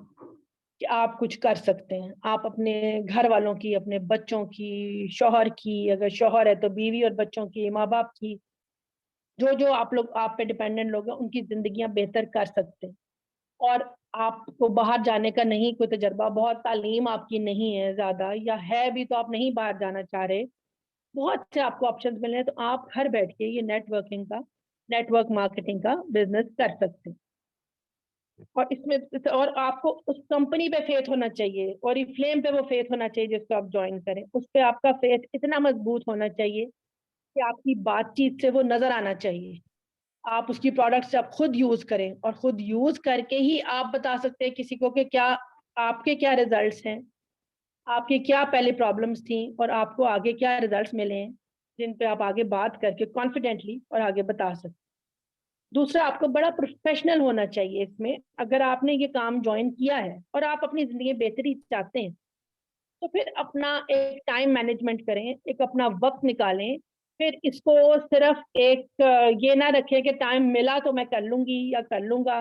कि आप कुछ कर सकते हैं। आप अपने घर वालों की, अपने बच्चों की, शौहर की, अगर शौहर है तो बीवी और बच्चों की, माँ बाप की, जो जो आप लोग आप पे डिपेंडेंट लोग हैं उनकी जिंदगियां बेहतर कर सकते हैं। और आपको बाहर जाने का नहीं कोई तजर्बा, बहुत तालीम आपकी नहीं है ज्यादा, या है भी तो आप नहीं बाहर जाना चाह रहे, बहुत से आपको ऑप्शंस मिल रहे हैं, तो आप घर बैठ के ये नेटवर्क मार्केटिंग का बिजनेस कर सकते हैं। और इसमें और आपको उस कंपनी पे फेथ होना चाहिए, और फ्लेम पे वो फेथ होना चाहिए जिसको आप ज्वाइन करें, उस पे आपका फेथ इतना मजबूत होना चाहिए कि आपकी बातचीत से वो नजर आना चाहिए। आप उसकी प्रोडक्ट्स आप खुद यूज करें और खुद यूज करके ही आप बता सकते हैं किसी को कि क्या आपके क्या रिजल्ट्स हैं, आपकी क्या पहले प्रॉब्लम्स थी और आपको आगे क्या रिजल्ट्स मिले हैं, जिन पे आप आगे बात करके कॉन्फिडेंटली और आगे बता सकते। दूसरा, आपको बड़ा प्रोफेशनल होना चाहिए इसमें। अगर आपने ये काम ज्वाइन किया है और आप अपनी जिंदगी में बेहतरी चाहते हैं तो फिर अपना एक टाइम मैनेजमेंट करें, एक अपना वक्त निकालें। फिर इसको सिर्फ एक ये ना रखें कि टाइम मिला तो मैं कर लूंगी या कर लूंगा,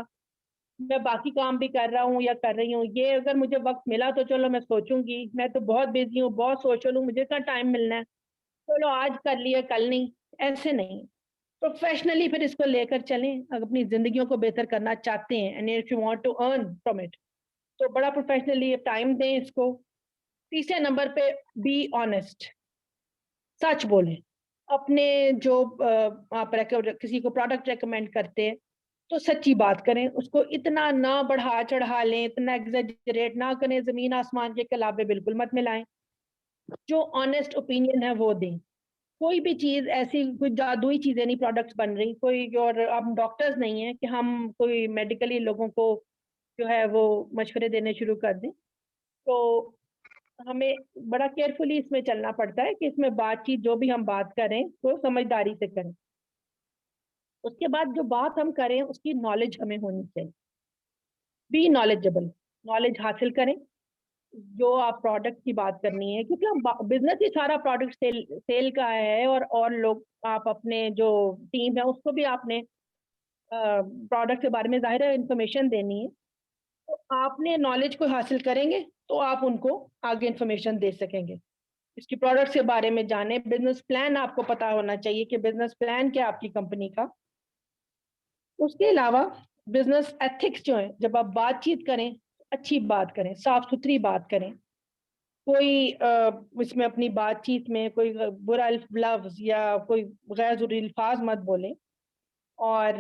मैं बाकी काम भी कर रहा हूँ या कर रही हूँ, ये अगर मुझे वक्त मिला तो चलो मैं सोचूंगी, मैं तो बहुत बिजी हूँ, बहुत सोच लूँ, मुझे कहाँ टाइम मिलना है, चलो आज कर लिया कल नहीं, ऐसे नहीं। प्रोफेशनली फिर इसको लेकर चलें, अगर अपनी जिंदगियों को बेहतर करना चाहते हैं and if you want to earn from it, तो बड़ा प्रोफेशनली टाइम दें इसको। तीसरे नंबर पे, बी ऑनेस्ट, सच बोलें। अपने जो आप किसी को प्रोडक्ट रेकमेंड करते हैं तो सच्ची बात करें, उसको इतना ना बढ़ा चढ़ा लें, इतना एग्जेजरेट ना करें, जमीन आसमान के कलाबे बिल्कुल मत मिलाएं। जो ऑनेस्ट ओपिनियन है वो दें। कोई भी चीज ऐसी कोई जादुई चीजें नहीं प्रोडक्ट्स बन रही, कोई और हम डॉक्टर्स नहीं है कि हम कोई मेडिकली लोगों को जो है वो मशवरे देने शुरू कर दें। तो हमें बड़ा केयरफुली इसमें चलना पड़ता है कि इसमें बातचीत जो भी हम बात करें वो समझदारी से करें। उसके बाद जो बात हम करें उसकी नॉलेज हमें होनी चाहिए। बी नॉलेजेबल, नॉलेज हासिल करें। जो आप प्रोडक्ट की बात करनी है, क्योंकि हम बिजनेस ही सारा प्रोडक्ट सेल सेल का है, और लोग आप अपने जो टीम है उसको भी आपने प्रोडक्ट के बारे में ज़ाहिर है इंफॉर्मेशन देनी है। तो आपने नॉलेज को हासिल करेंगे तो आप उनको आगे इंफॉर्मेशन दे सकेंगे। इसकी प्रोडक्ट्स के बारे में जाने, बिजनेस प्लान आपको पता होना चाहिए कि बिजनेस प्लान क्या है आपकी कंपनी का। उसके अलावा बिजनेस एथिक्स जो है, जब आप बातचीत करें अच्छी बात करें, साफ सुथरी बात करें। कोई इसमें अपनी बातचीत में कोई बुरा लफ्ज या कोई गैर जरूरी अल्फाज मत बोलें। और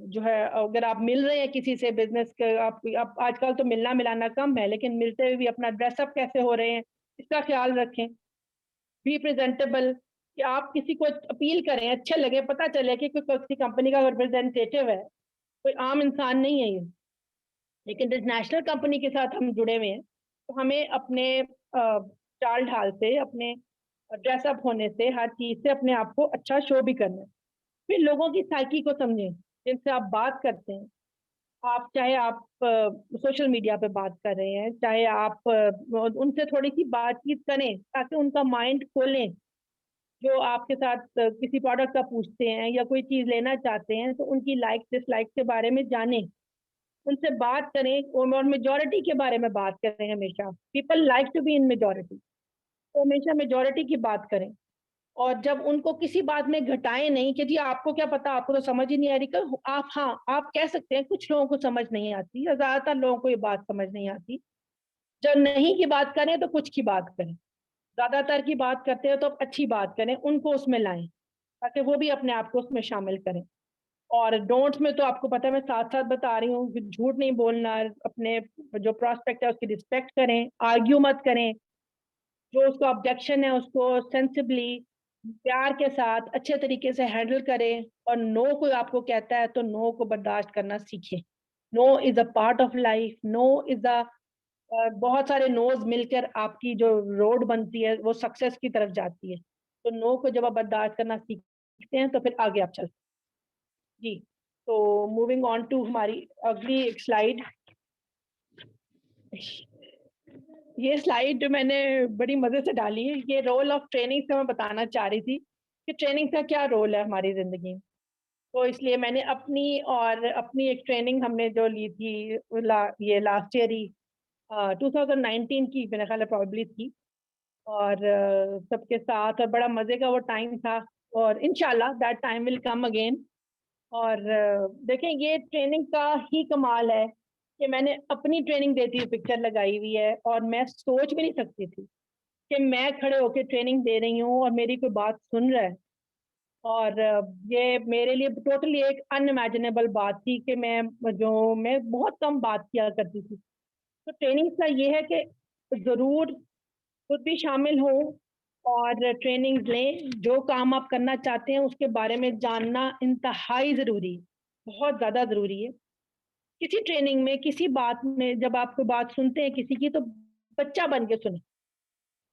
जो है अगर आप मिल रहे हैं किसी से बिजनेस के, आप आजकल तो मिलना मिलाना कम है, लेकिन मिलते हुए भी अपना ड्रेसअप कैसे हो रहे हैं इसका ख्याल रखें। बी प्रेजेंटेबल, कि आप किसी को अपील करें, अच्छे लगे, पता चले कि कोई किसी कंपनी का रिप्रेजेंटेटिव है, कोई आम इंसान नहीं है ये, लेकिन इंटरनेशनल कंपनी के साथ हम जुड़े हुए हैं। तो हमें अपने चाल ढाल से, अपने ड्रेसअप होने से, हर चीज से अपने आप को अच्छा शो भी करना है। फिर लोगों की साइकी को समझें जिनसे आप बात करते हैं। आप चाहे आप सोशल मीडिया पे बात कर रहे हैं, चाहे आप उनसे थोड़ी सी बातचीत करें ताकि उनका माइंड खोलें। जो आपके साथ किसी प्रोडक्ट का पूछते हैं या कोई चीज़ लेना चाहते हैं तो उनकी लाइक डिसलाइक के बारे में जानें, उनसे बात करें और मेजोरिटी के बारे में बात करें। हमेशा people like to be in majority, तो हमेशा मेजोरिटी की बात करें। और जब उनको किसी बात में घटाएं नहीं कि जी आपको क्या पता, आपको तो समझ ही नहीं आ रही। आप, हाँ, आप कह सकते हैं कुछ लोगों को समझ नहीं आती या ज्यादातर लोगों को ये बात समझ नहीं आती। जब नहीं की बात करें तो कुछ की बात करें, ज्यादातर की बात करते हो तो अच्छी बात करें, उनको उसमें लाएं ताकि वो भी अपने आप को उसमें शामिल करें। और डोंट्स में तो आपको पता है, मैं साथ साथ बता रही हूँ कि झूठ नहीं बोलना, अपने जो प्रोस्पेक्ट है उसकी रिस्पेक्ट करें, आर्ग्यू मत करें। जो उसका ऑब्जेक्शन है उसको सेंसिबली, प्यार के साथ, अच्छे तरीके से हैंडल करें। और नो कोई आपको कहता है तो नो को बर्दाश्त करना सीखें। No is a part of life. No is a, बहुत सारे नोज मिलकर आपकी जो रोड बनती है वो सक्सेस की तरफ जाती है। तो नो को जब आप बर्दाश्त करना सीखते हैं तो फिर आगे आप चलते हैं। जी, तो मूविंग ऑन टू हमारी अगली एक स्लाइड। ये स्लाइड मैंने बड़ी मजे से डाली है। ये रोल ऑफ ट्रेनिंग से मैं बताना चाह रही थी कि ट्रेनिंग का क्या रोल है हमारी जिंदगी में। तो इसलिए मैंने अपनी एक ट्रेनिंग हमने जो ली थी ये लास्ट ईयर ही 2019 की मेरा ख्याल है प्रॉब्ली थी। और सबके साथ, और बड़ा मजे का वो टाइम था। और इंशाल्लाह that time will come again. और देखें, ये ट्रेनिंग का ही कमाल है कि मैंने अपनी ट्रेनिंग देती हुई पिक्चर लगाई हुई है, और मैं सोच भी नहीं सकती थी कि मैं खड़े होकर ट्रेनिंग दे रही हूँ और मेरी कोई बात सुन रहा है। और ये मेरे लिए टोटली एक अनइमेजिनेबल बात थी कि मैं बहुत कम बात किया करती थी। तो ट्रेनिंग का ये है कि ज़रूर खुद भी शामिल हो और ट्रेनिंग लें। जो काम आप करना चाहते हैं उसके बारे में जानना इंतहाई ज़रूरी है, बहुत ज़्यादा ज़रूरी है। किसी ट्रेनिंग में, किसी बात में जब आप कोई बात सुनते हैं किसी की, तो बच्चा बन के सुने।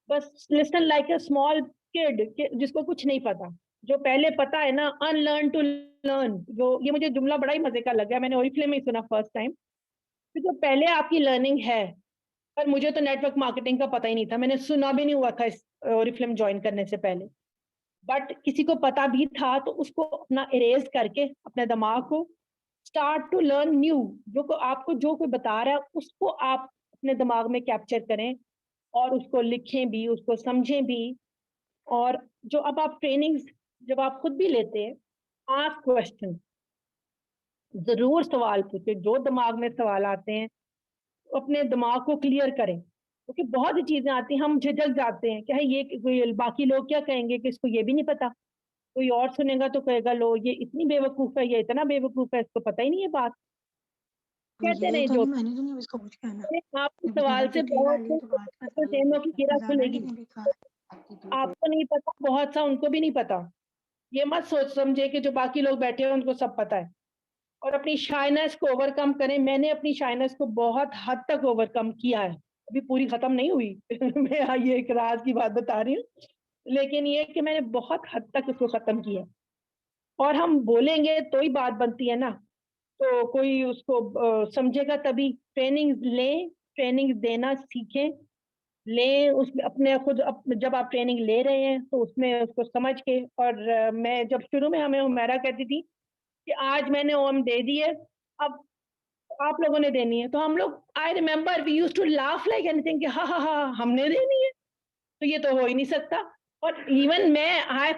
बस listen like a small kid जिसको कुछ नहीं पता। जो पहले पता है ना, अनलर्न टू लर्न। जो ये मुझे जुमला बड़ा ही मजे का लगा, मैंने ओरिफ्लेम में ही सुना फर्स्ट टाइम। कि जो पहले आपकी लर्निंग है, पर मुझे तो नेटवर्क मार्केटिंग का पता ही नहीं था, मैंने सुना भी नहीं हुआ था इस ओरिफ्लेम ज्वाइन करने से पहले। बट किसी को पता भी था तो उसको अपना इरेज करके अपने दिमाग को स्टार्ट टू लर्न न्यू। आपको जो कोई बता रहा है उसको आप अपने दिमाग में कैप्चर करें और उसको लिखें भी, उसको समझें भी। और जो अब आप ट्रेनिंग्स जब आप खुद भी लेते हैं, आस्क क्वेश्चन, जरूर सवाल पूछे। जो दिमाग में सवाल आते हैं अपने दिमाग को क्लियर करें, क्योंकि बहुत सी चीजें आती हैं हम झिझक जाते हैं कि है ये कोई बाकी लोग क्या कहेंगे, कि इसको ये भी नहीं पता। कोई और सुनेगा तो कहेगा लो ये इतनी बेवकूफ है, ये इतना बेवकूफ है, इसको पता ही नहीं है बात। कहते ये नहीं तो जो नहीं, मैंने तो नहीं इसको कुछ कहना। आप इस अभी सवाल मैंने से कितनी बहुत गाली तो बात का से सारी सहमों की कीड़ा ज्यादा खुलेगी। नहीं लिखा आपकी तो आपको नहीं पता, बहुत सा उनको भी नहीं पता। ये मत सोच समझे कि जो बाकी लोग बैठे हैं उनको सब पता है। और अपनी शाइनेस को ओवरकम करें। मैंने अपनी शाइनेस को बहुत हद तक ओवरकम किया है, अभी पूरी खत्म नहीं हुई मैं ये एक राज की बात बता रही हूँ, लेकिन ये कि मैंने बहुत हद तक उसको खत्म किया। और हम बोलेंगे तो ही बात बनती है ना, तो कोई उसको समझेगा तभी। ट्रेनिंग लें, ट्रेनिंग देना सीखें, लें उसमें अपने खुद जब आप ट्रेनिंग ले रहे हैं तो उसमें उसको समझ के। और मैं जब शुरू में हमें हुमैरा कहती थी कि आज मैंने ओम दे दी है, अब आप लोगों ने देनी है, तो हम लोग, I remember we used to laugh like anything कि हाँ हाँ हाँ हमने देनी है, तो ये तो हो ही नहीं सकता। और इवन मैं आई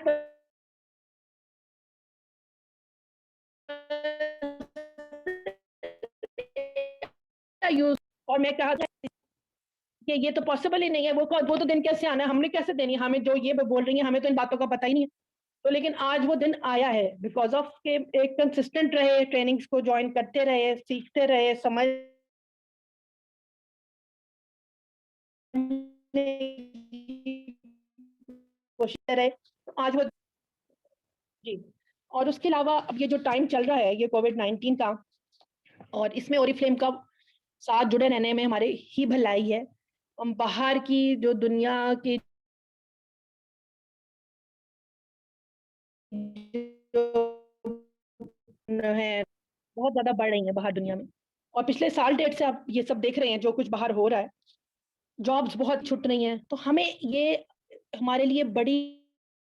यूज, और मैं कहा कि ये तो पॉसिबल ही नहीं है, वो तो दिन कैसे आना है, हमने कैसे देनी है, हमें जो ये बोल रही है हमें तो इन बातों का पता ही नहीं है। तो लेकिन आज वो दिन आया है बिकॉज ऑफ के एक कंसिस्टेंट रहे, ट्रेनिंग्स को ज्वाइन करते रहे, सीखते रहे, समझ कोशिश कर रहे, आज वो जी। और उसके अलावा अब ये जो टाइम चल रहा है ये कोविड-19 का, और इसमें ओरिफ्लेम का साथ जुड़े रहने में हमारे ही भलाई है। हम बाहर की जो दुनिया की है बहुत ज्यादा बढ़ रही है बाहर दुनिया में, और पिछले साल डेढ़ से आप ये सब देख रहे हैं जो कुछ बाहर हो रहा है, जॉब्स बहुत छुट रही हैं। तो हमें ये हमारे लिए बड़ी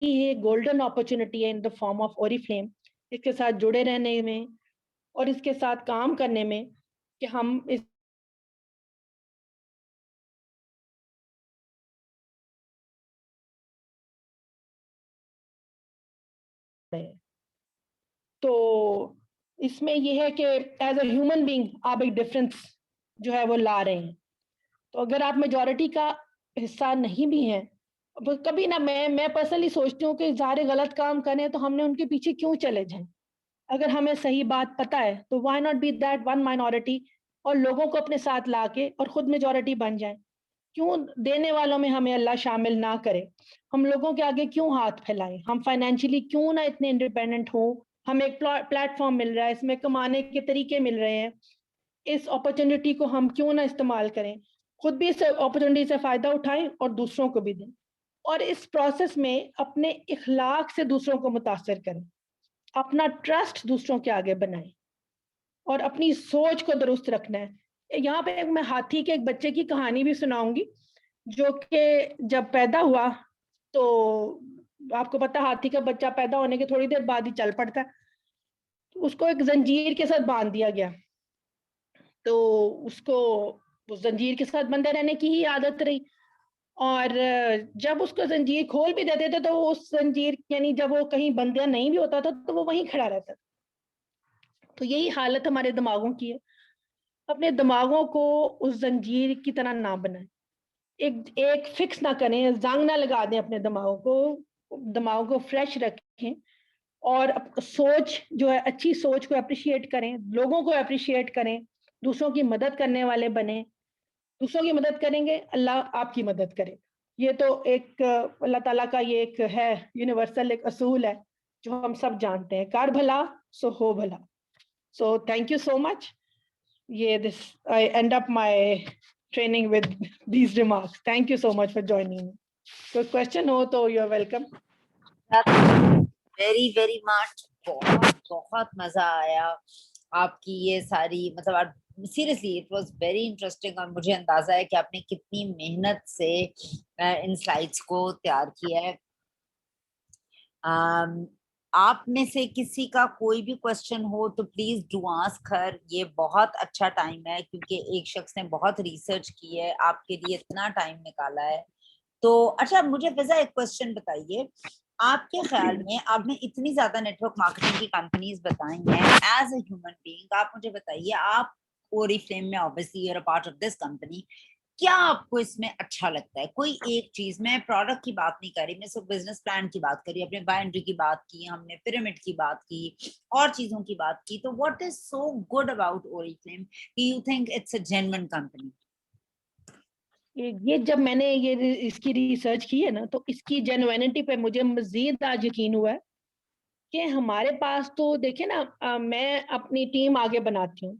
ही गोल्डन अपॉर्चुनिटी है in the form of Oriflame, इसके साथ जुड़े रहने में और इसके साथ काम करने में, कि हम इस तो इसमें ये है कि एज अ ह्यूमन बीइंग आप एक डिफरेंस जो है वो ला रहे हैं। तो अगर आप मेजॉरिटी का हिस्सा नहीं भी हैं, कभी ना, मैं पर्सनली सोचती हूँ कि सारे गलत काम करें तो हमने उनके पीछे क्यों चले जाएं। अगर हमें सही बात पता है तो why not be that one minority, और लोगों को अपने साथ लाके और खुद मेजॉरिटी बन जाए। क्यों देने वालों में हमें अल्लाह शामिल ना करे, हम लोगों के आगे क्यों हाथ फैलाएं, हम फाइनेंशियली क्यों ना इतने इंडिपेंडेंट हो, हमें एक प्लेटफॉर्म मिल रहा है, इसमें कमाने के तरीके मिल रहे हैं, इस अपॉर्चुनिटी को हम क्यों ना इस्तेमाल करें, खुद भी इस अपॉर्चुनिटी से फ़ायदा उठाएं और दूसरों को भी दें, और इस प्रोसेस में अपने इखलाक से दूसरों को मुतासर करें, अपना ट्रस्ट दूसरों के आगे बनाएं और अपनी सोच को दुरुस्त रखना है। यहाँ पे मैं हाथी के एक बच्चे की कहानी भी सुनाऊंगी, जो कि जब पैदा हुआ तो आपको पता हाथी का बच्चा पैदा होने के थोड़ी देर बाद ही चल पड़ता है, तो उसको एक जंजीर के साथ बांध दिया गया। तो उसको उस जंजीर के साथ बंधे रहने की ही आदत रही, और जब उसको जंजीर खोल भी देते थे तो उस जंजीर यानी जब वो कहीं बंधा नहीं भी होता था तो वो वहीं खड़ा रहता था। तो यही हालत हमारे दिमागों की है, अपने दिमागों को उस जंजीर की तरह ना बनाएं, एक एक फिक्स ना करें, जंग ना लगा दें अपने दिमागों को फ्रेश रखें, और सोच जो है अच्छी सोच को अप्रिशिएट करें, लोगों को अप्रिशिएट करें, दूसरों की मदद करने वाले बने। दूसरों की मदद करेंगे, अल्लाह आपकी मदद करे। ये तो एक अल्लाह ताला का ये एक है यूनिवर्सल एक असूल है जो हम सब जानते हैं, कर भला सो हो भला। So thank you so much. ये this I end up my training with these remarks. Thank you so much for joining me. कोई क्वेश्चन हो तो you are welcome. Very very much, बहुत बहुत मजा आया आपकी ये सारी, मतलब seriously it was very interesting, और मुझे अंदाजा है कि आपने कितनी मेहनत से इन स्लाइड्स को तैयार किया है। आप में से किसी का कोई भी क्वेश्चन हो तो प्लीज डू आस्क हर। ये बहुत अच्छा टाइम है क्योंकि एक शख्स ने बहुत रिसर्च की है, आपके लिए इतना टाइम निकाला है। तो अच्छा, मुझे फिजा एक क्वेश्चन बताइए, आपके ख्याल में, आपने इतनी ज्यादा नेटवर्क मार्केटिंग की कंपनीज बताई हैं, एज ए ह्यूमन बीइंग आप मुझे बताइए, आप ओरिफ्लेम में obviously you are a part of this company, क्या आपको इसमें अच्छा लगता है? कोई एक चीज, मैं प्रोडक्ट की बात नहीं कर रही, मैं सिर्फ बिजनेस प्लान की बात कर रही, अपने बाइंड्री की बात की, हमने पिरामिड की बात की और चीजों की बात की, तो what is so good about Oriflame you think it's a genuine company? ये जब मैंने इसकी रिसर्च की है ना, तो इसकी जेन्युइनिटी पे मुझे मजीद आज यकीन हुआ है कि हमारे पास तो देखिए ना, मैं अपनी टीम आगे बनाती हूँ।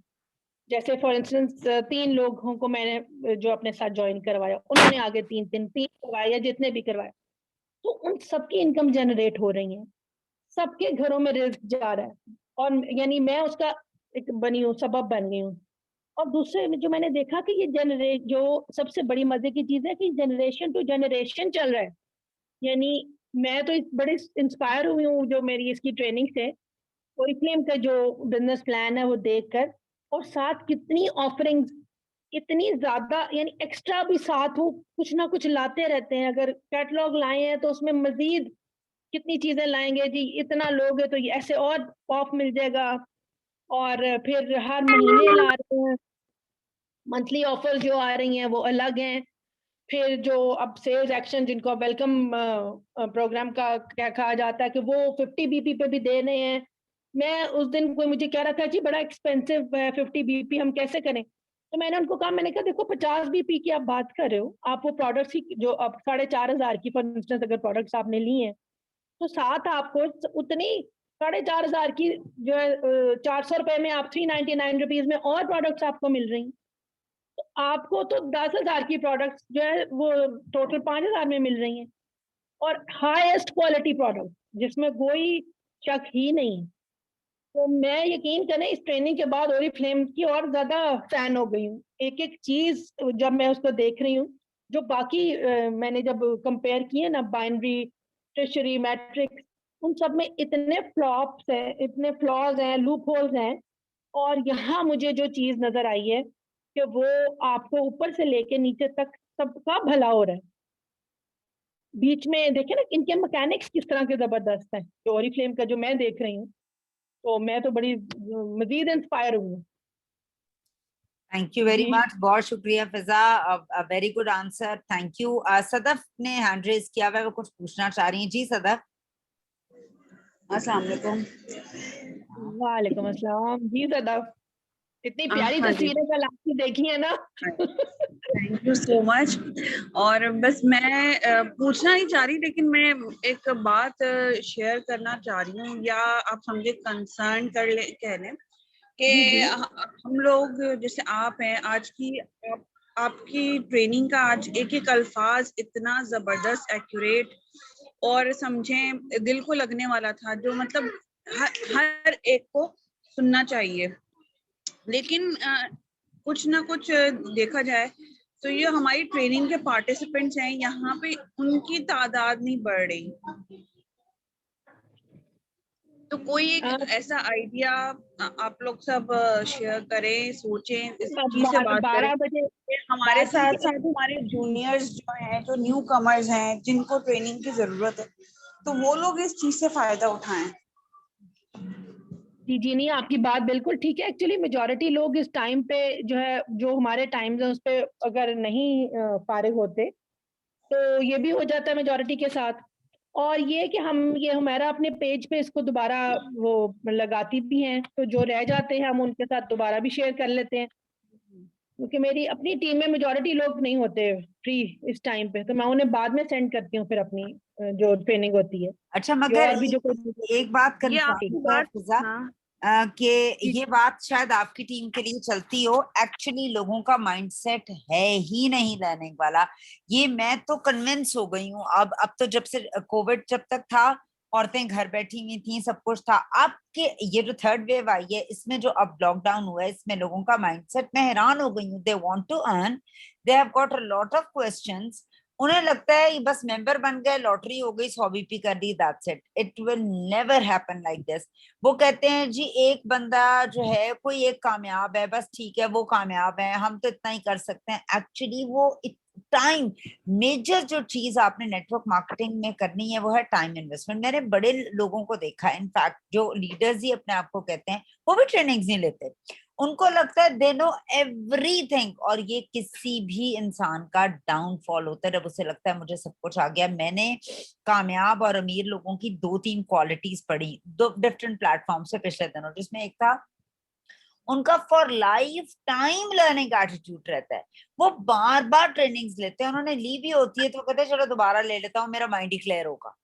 जैसे फॉर इंस्टेंस 3 लोगों को मैंने जो अपने साथ जॉइन करवाया, उन्होंने आगे 3 करवाए या जितने भी करवाए, तो उन सबकी इनकम जनरेट हो रही है, सबके घरों में रिज़्क जा रहा है, और यानी मैं उसका एक बनी हूँ, सबब बन गई हूँ। और दूसरे में जो मैंने देखा कि ये जो सबसे बड़ी मज़े की चीज़ है कि जनरेशन टू जनरेशन चल रहा है। यानी मैं तो इस बड़े इंस्पायर हुई हूँ जो मेरी इसकी ट्रेनिंग से, ओरिफ्लेम का जो बिज़नेस प्लान है वो देखकर, और साथ कितनी ऑफरिंग्स, इतनी ज़्यादा, यानी एक्स्ट्रा भी साथ वो कुछ ना कुछ लाते रहते हैं। अगर कैटलॉग लाए हैं तो उसमें मज़ीद कितनी चीज़ें लाएँगे जी, इतना लोगे तो ये ऐसे और ऑफ मिल जाएगा, और फिर हर महीने ला रहे हैं, मंथली ऑफर जो आ रही हैं वो अलग हैं। फिर जो अब सेल्स एक्शन जिनको वेलकम प्रोग्राम का क्या कहा जाता है कि वो 50 बीपी पे भी दे रहे हैं। मैं उस दिन कोई मुझे कह रहा था जी बड़ा एक्सपेंसिव है 50 बीपी, हम कैसे करें? तो मैंने उनको कहा, मैंने कहा देखो 50 बीपी की आप बात कर रहे हो, आप वो प्रोडक्ट्स ही जो अब 4,500 की फॉर इंस्टेंस अगर प्रोडक्ट्स आपने ली हैं, तो साथ आपको उतनी 4,500 की जो है 400 रुपए में आप 399 रुपीज़ में और प्रोडक्ट्स आपको मिल रही हैं। तो आपको तो 10,000 की प्रोडक्ट्स जो है वो टोटल 5,000 में मिल रही हैं, और हाईएस्ट क्वालिटी प्रोडक्ट जिसमें कोई शक ही नहीं। तो मैं यकीन करें इस ट्रेनिंग के बाद ओरिफ्लेम की और ज़्यादा फ़ैन हो गई हूँ। एक-एक चीज़ जब मैं उसको देख रही हूँ, जो बाकी मैंने जब कंपेयर किए ना बाइनरी, टर्शियरी, मैट्रिक्स, उन सब में इतने फ्लॉप्स हैं, इतने फ्लॉज़ हैं, लूप होल्स हैं, और यहाँ मुझे जो चीज़ नज़र आई है कि वो आपको ऊपर से लेके नीचे तक सबका भला हो रहा है। बीच में देखिए ना इनके मैकेनिक्स किस तरह के ज़बरदस्त हैं, जो ओरिफ्लेम का जो मैं देख रही हूँ, तो मैं तो बड़ी मज़ीद इंस्पायर हुई हूँ। थैंक यू वेरी जी। मच, बहुत शुक्रिया Fiza, very good answer, thank you. Sadaf ने हैंड रेज किया हुआ है, वो कुछ पूछना चाह रही हैं। जी सदफ। अस्सलाम वालेकुम। वालेकुम अस्सलाम। जी सदफ, इतनी प्यारी हाँ जी, तस्वीरें कल आपकी देखी है ना। Thank you so much. और बस मैं पूछना नहीं चाह रही, लेकिन मैं एक बात शेयर करना चाह रही हूँ, या आप समझे कंसर्न कह लें कि जी, जी। हम लोग जैसे आप हैं आज की, आपकी ट्रेनिंग का आज एक एक अल्फाज इतना जबरदस्त एक्यूरेट और समझें दिल को लगने वाला था, जो मतलब हर एक को सुनना चाहिए। लेकिन कुछ ना कुछ देखा जाए तो ये हमारी ट्रेनिंग के पार्टिसिपेंट्स हैं, यहाँ पे उनकी तादाद नहीं बढ़ रही। तो कोई एक ऐसा आइडिया आप लोग सब शेयर करें, सोचें, इस चीज से बात करें 12 बजे कि हमारे बात हुई साथ थी। साथ हमारे जूनियर्स जो हैं, जो न्यू कमर्स हैं, जिनको ट्रेनिंग की जरूरत है, तो वो लोग इस चीज से फायदा उठाएं। जी, जी, नहीं आपकी बात बिल्कुल ठीक है। एक्चुअली मेजॉरिटी लोग इस टाइम पे जो है, जो हमारे टाइम्स हैं उस पे अगर नहीं फ़ारिग होते, तो ये भी हो जाता है मेजॉरिटी के साथ। और ये कि ये हमारा अपने पेज पे इसको दोबारा वो लगाती भी हैं, तो जो रह जाते हैं हम उनके साथ दोबारा भी शेयर कर लेते हैं। क्योंकि मेरी अपनी टीम में मेजॉरिटी लोग नहीं होते फ्री इस टाइम पे, तो मैं उन्हें बाद में सेंड करती हूँ फिर अपनी जो ट्रेनिंग होती है। अच्छा, जो मगर और भी जो एक बात ये कंफर्म आपकी है बात, फिजा, हाँ कि जी, ये बात शायद आपकी टीम के लिए चलती हो, एक्चुअली लोगों का माइंडसेट है ही नहीं लेने वाला। ये मैं तो कन्विंस हो गई हूँ। अब तो जब से कोविड जब तक था, औरतें घर बैठी हुई थी, सब कुछ था। अब के ये जो थर्ड वेव आई है, इसमें जो अब लॉकडाउन हुआ है, इसमें लोगों का माइंडसेट, मैं हैरान हो गई हूँ। They want to earn, they have got a lot of questions. उन्हें लगता है ये बस मेंबर बन गए, लॉटरी हो गई, 100 बीपी कर दी, that's it, it will never happen like this. वो कहते हैं जी एक बंदा जो है, कोई एक कामयाब है, बस ठीक है वो कामयाब है, हम तो इतना ही कर सकते हैं। एक्चुअली वो टाइम, मेजर जो चीज आपने नेटवर्क मार्केटिंग में करनी है वो है टाइम इन्वेस्टमेंट। मैंने बड़े लोगों को देखा है, इनफैक्ट जो लीडर्स ही अपने आप को कहते हैं, वो भी ट्रेनिंग्स नहीं लेते। उनको लगता है दे नो एवरीथिंग, और ये किसी भी इंसान का डाउनफॉल होता है जब उसे लगता है मुझे सब कुछ आ गया। मैंने कामयाब और अमीर लोगों की 2-3 क्वालिटीज पढ़ी, दो डिफरेंट प्लेटफॉर्म से पिछले दिनों, जिसमें एक था उनका for life time learning attitude रहता है। वो बार बार ट्रेनिंग्स लेते हैं, उन्होंने ली भी होती है तो कहते हैं चलो दोबारा ले लेता हूँ, मेरा माइंड ही क्लियर होगा।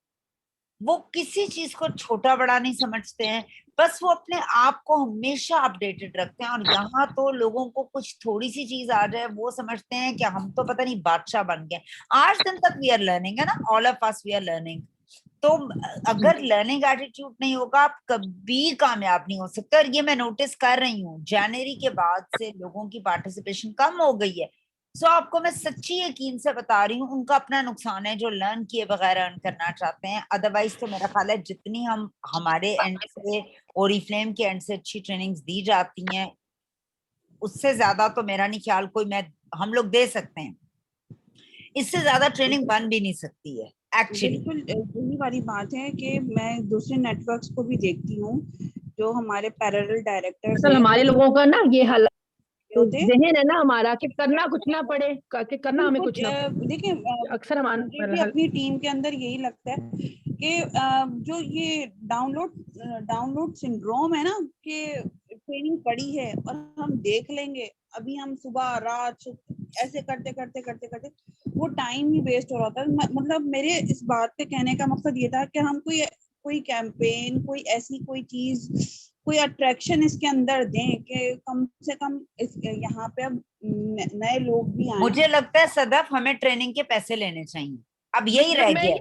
वो किसी चीज को छोटा बड़ा नहीं समझते हैं, बस वो अपने आप को हमेशा अपडेटेड रखते हैं। और यहाँ तो लोगों को कुछ थोड़ी सी चीज आ जाए वो समझते हैं कि हम तो पता नहीं बादशाह बन गए। आज दिन तक वी आर लर्निंग, है ना, all of us we are learning. तो अगर लर्निंग एटीट्यूड नहीं होगा आप कभी कामयाब नहीं हो सकते। और ये मैं नोटिस कर रही हूँ, जनवरी के बाद से लोगों की पार्टिसिपेशन कम हो गई है। सो आपको मैं सच्ची यकीन से बता रही हूँ, उनका अपना नुकसान है जो लर्न किए बगैर अर्न करना चाहते हैं। अदरवाइज तो मेरा ख्याल है जितनी हम हमारे एंड से ओरिफ्लेम के एंड से अच्छी ट्रेनिंग्स दी जाती हैं, उससे ज्यादा तो मेरा नहीं ख्याल कोई हम लोग दे सकते हैं। इससे ज्यादा ट्रेनिंग बन भी नहीं सकती है एक्चुअली। बिल्कुल यही वाली बात है कि मैं दूसरे नेटवर्क्स को भी देखती हूँ, जो हमारे पैरेलल डायरेक्टर्स असल हमारे लोगों का ना ये हाल होते जहन है ना हमारा कि करना कुछ ना पड़े, कि करना हमें कुछ ना पड़े। देखिए अक्सर मुझे भी अपनी टीम के अंदर यही लगता है कि जो ये डाउनलोड सिंड्रोम है ना, कि ट्रेनिंग पड़ी है और हम देख लेंगे, अभी हम सुबह रात ऐसे करते करते करते करते वो टाइम ही वेस्ट हो रहा था। मतलब मेरे इस बात पे कहने का मकसद ये था कि हम कोई कैंपेन, कोई ऐसी कोई चीज, कोई अट्रैक्शन इसके अंदर दें कि कम से कम यहाँ पे अब नए लोग भी आए। मुझे लगता है सदफ हमें ट्रेनिंग के पैसे लेने चाहिए, अब यही रह गया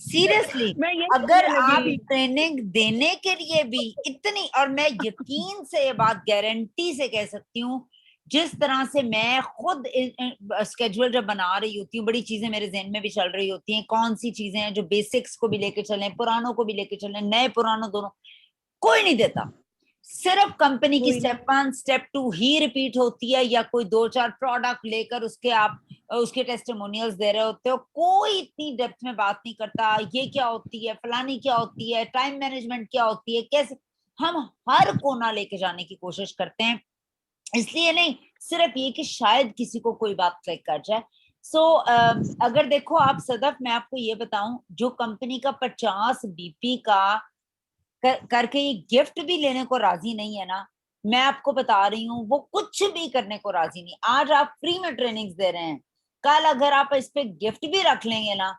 सीरियसली। अगर आप ट्रेनिंग देने के लिए भी इतनी, और मैं यकीन से ये बात गारंटी से कह सकती हूँ, जिस तरह से मैं खुद स्केड्यूल जब बना रही होती हूँ, बड़ी चीजें मेरे जहन में भी चल रही होती हैं, कौन सी चीजें हैं जो बेसिक्स को भी लेके चलें, पुरानों को भी लेके चलें, नए पुरानों दोनों, कोई नहीं देता। सिर्फ कंपनी की स्टेप 1 स्टेप 2 ही रिपीट होती है, या कोई 2-4 प्रोडक्ट लेकर उसके आप उसके टेस्टिमोनियल्स दे रहे होते हो। कोई इतनी डेप्थ में बात नहीं करता, ये क्या होती है, फलानी क्या होती है, टाइम मैनेजमेंट क्या होती है, कैसे। हम हर कोना लेके जाने की कोशिश करते हैं, इसलिए नहीं सिर्फ ये कि शायद किसी को कोई बात क्लिक कर जाए। सो अगर देखो आप सदफ, मैं आपको ये बताऊं, जो कंपनी का 50 बीपी का करके ये गिफ्ट भी लेने को राजी नहीं है ना, मैं आपको बता रही हूँ वो कुछ भी करने को राजी नहीं। आज आप फ्री में ट्रेनिंग्स दे रहे हैं, कल अगर आप इस पे गिफ्ट भी रख लेंगे ना,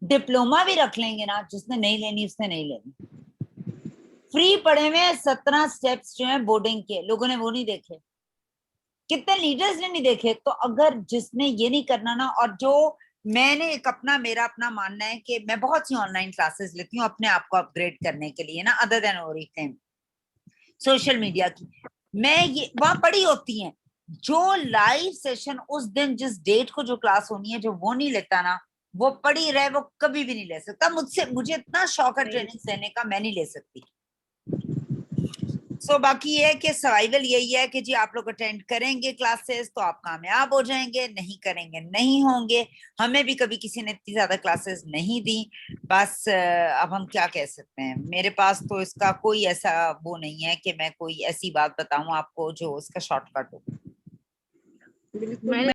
डिप्लोमा भी रख लेंगे ना, जिसने नहीं लेनी उसने नहीं लेनी। फ्री पढ़े हुए 17 स्टेप्स जो हैं बोर्डिंग के, लोगों ने वो नहीं देखे, कितने लीडर्स ने नहीं देखे। तो अगर जिसने ये नहीं करना ना, और जो मैंने एक मेरा अपना मानना है कि मैं बहुत सी ऑनलाइन क्लासेस लेती हूँ अपने आप को अपग्रेड करने के लिए ना, other than Oriflame social media की, मैं ये वहां पड़ी होती हैं। जो लाइव सेशन उस दिन जिस डेट को जो क्लास होनी है, जो वो नहीं लेता ना, वो पड़ी रहे, वो कभी भी नहीं ले सकता। मुझे इतना शौक है ट्रेनिंग देने का, मैं नहीं ले सकती। सो बाकी ये है कि सर्वाइवल यही है कि जी आप लोग अटेंड करेंगे क्लासेस तो आप कामयाब हो जाएंगे, नहीं करेंगे नहीं होंगे। हमें भी कभी किसी ने इतनी ज्यादा क्लासेस नहीं दी, बस अब हम क्या कह सकते हैं। मेरे पास तो इसका कोई ऐसा वो नहीं है कि मैं कोई ऐसी बात बताऊं आपको जो उसका शॉर्टकट हो। बिल्कुल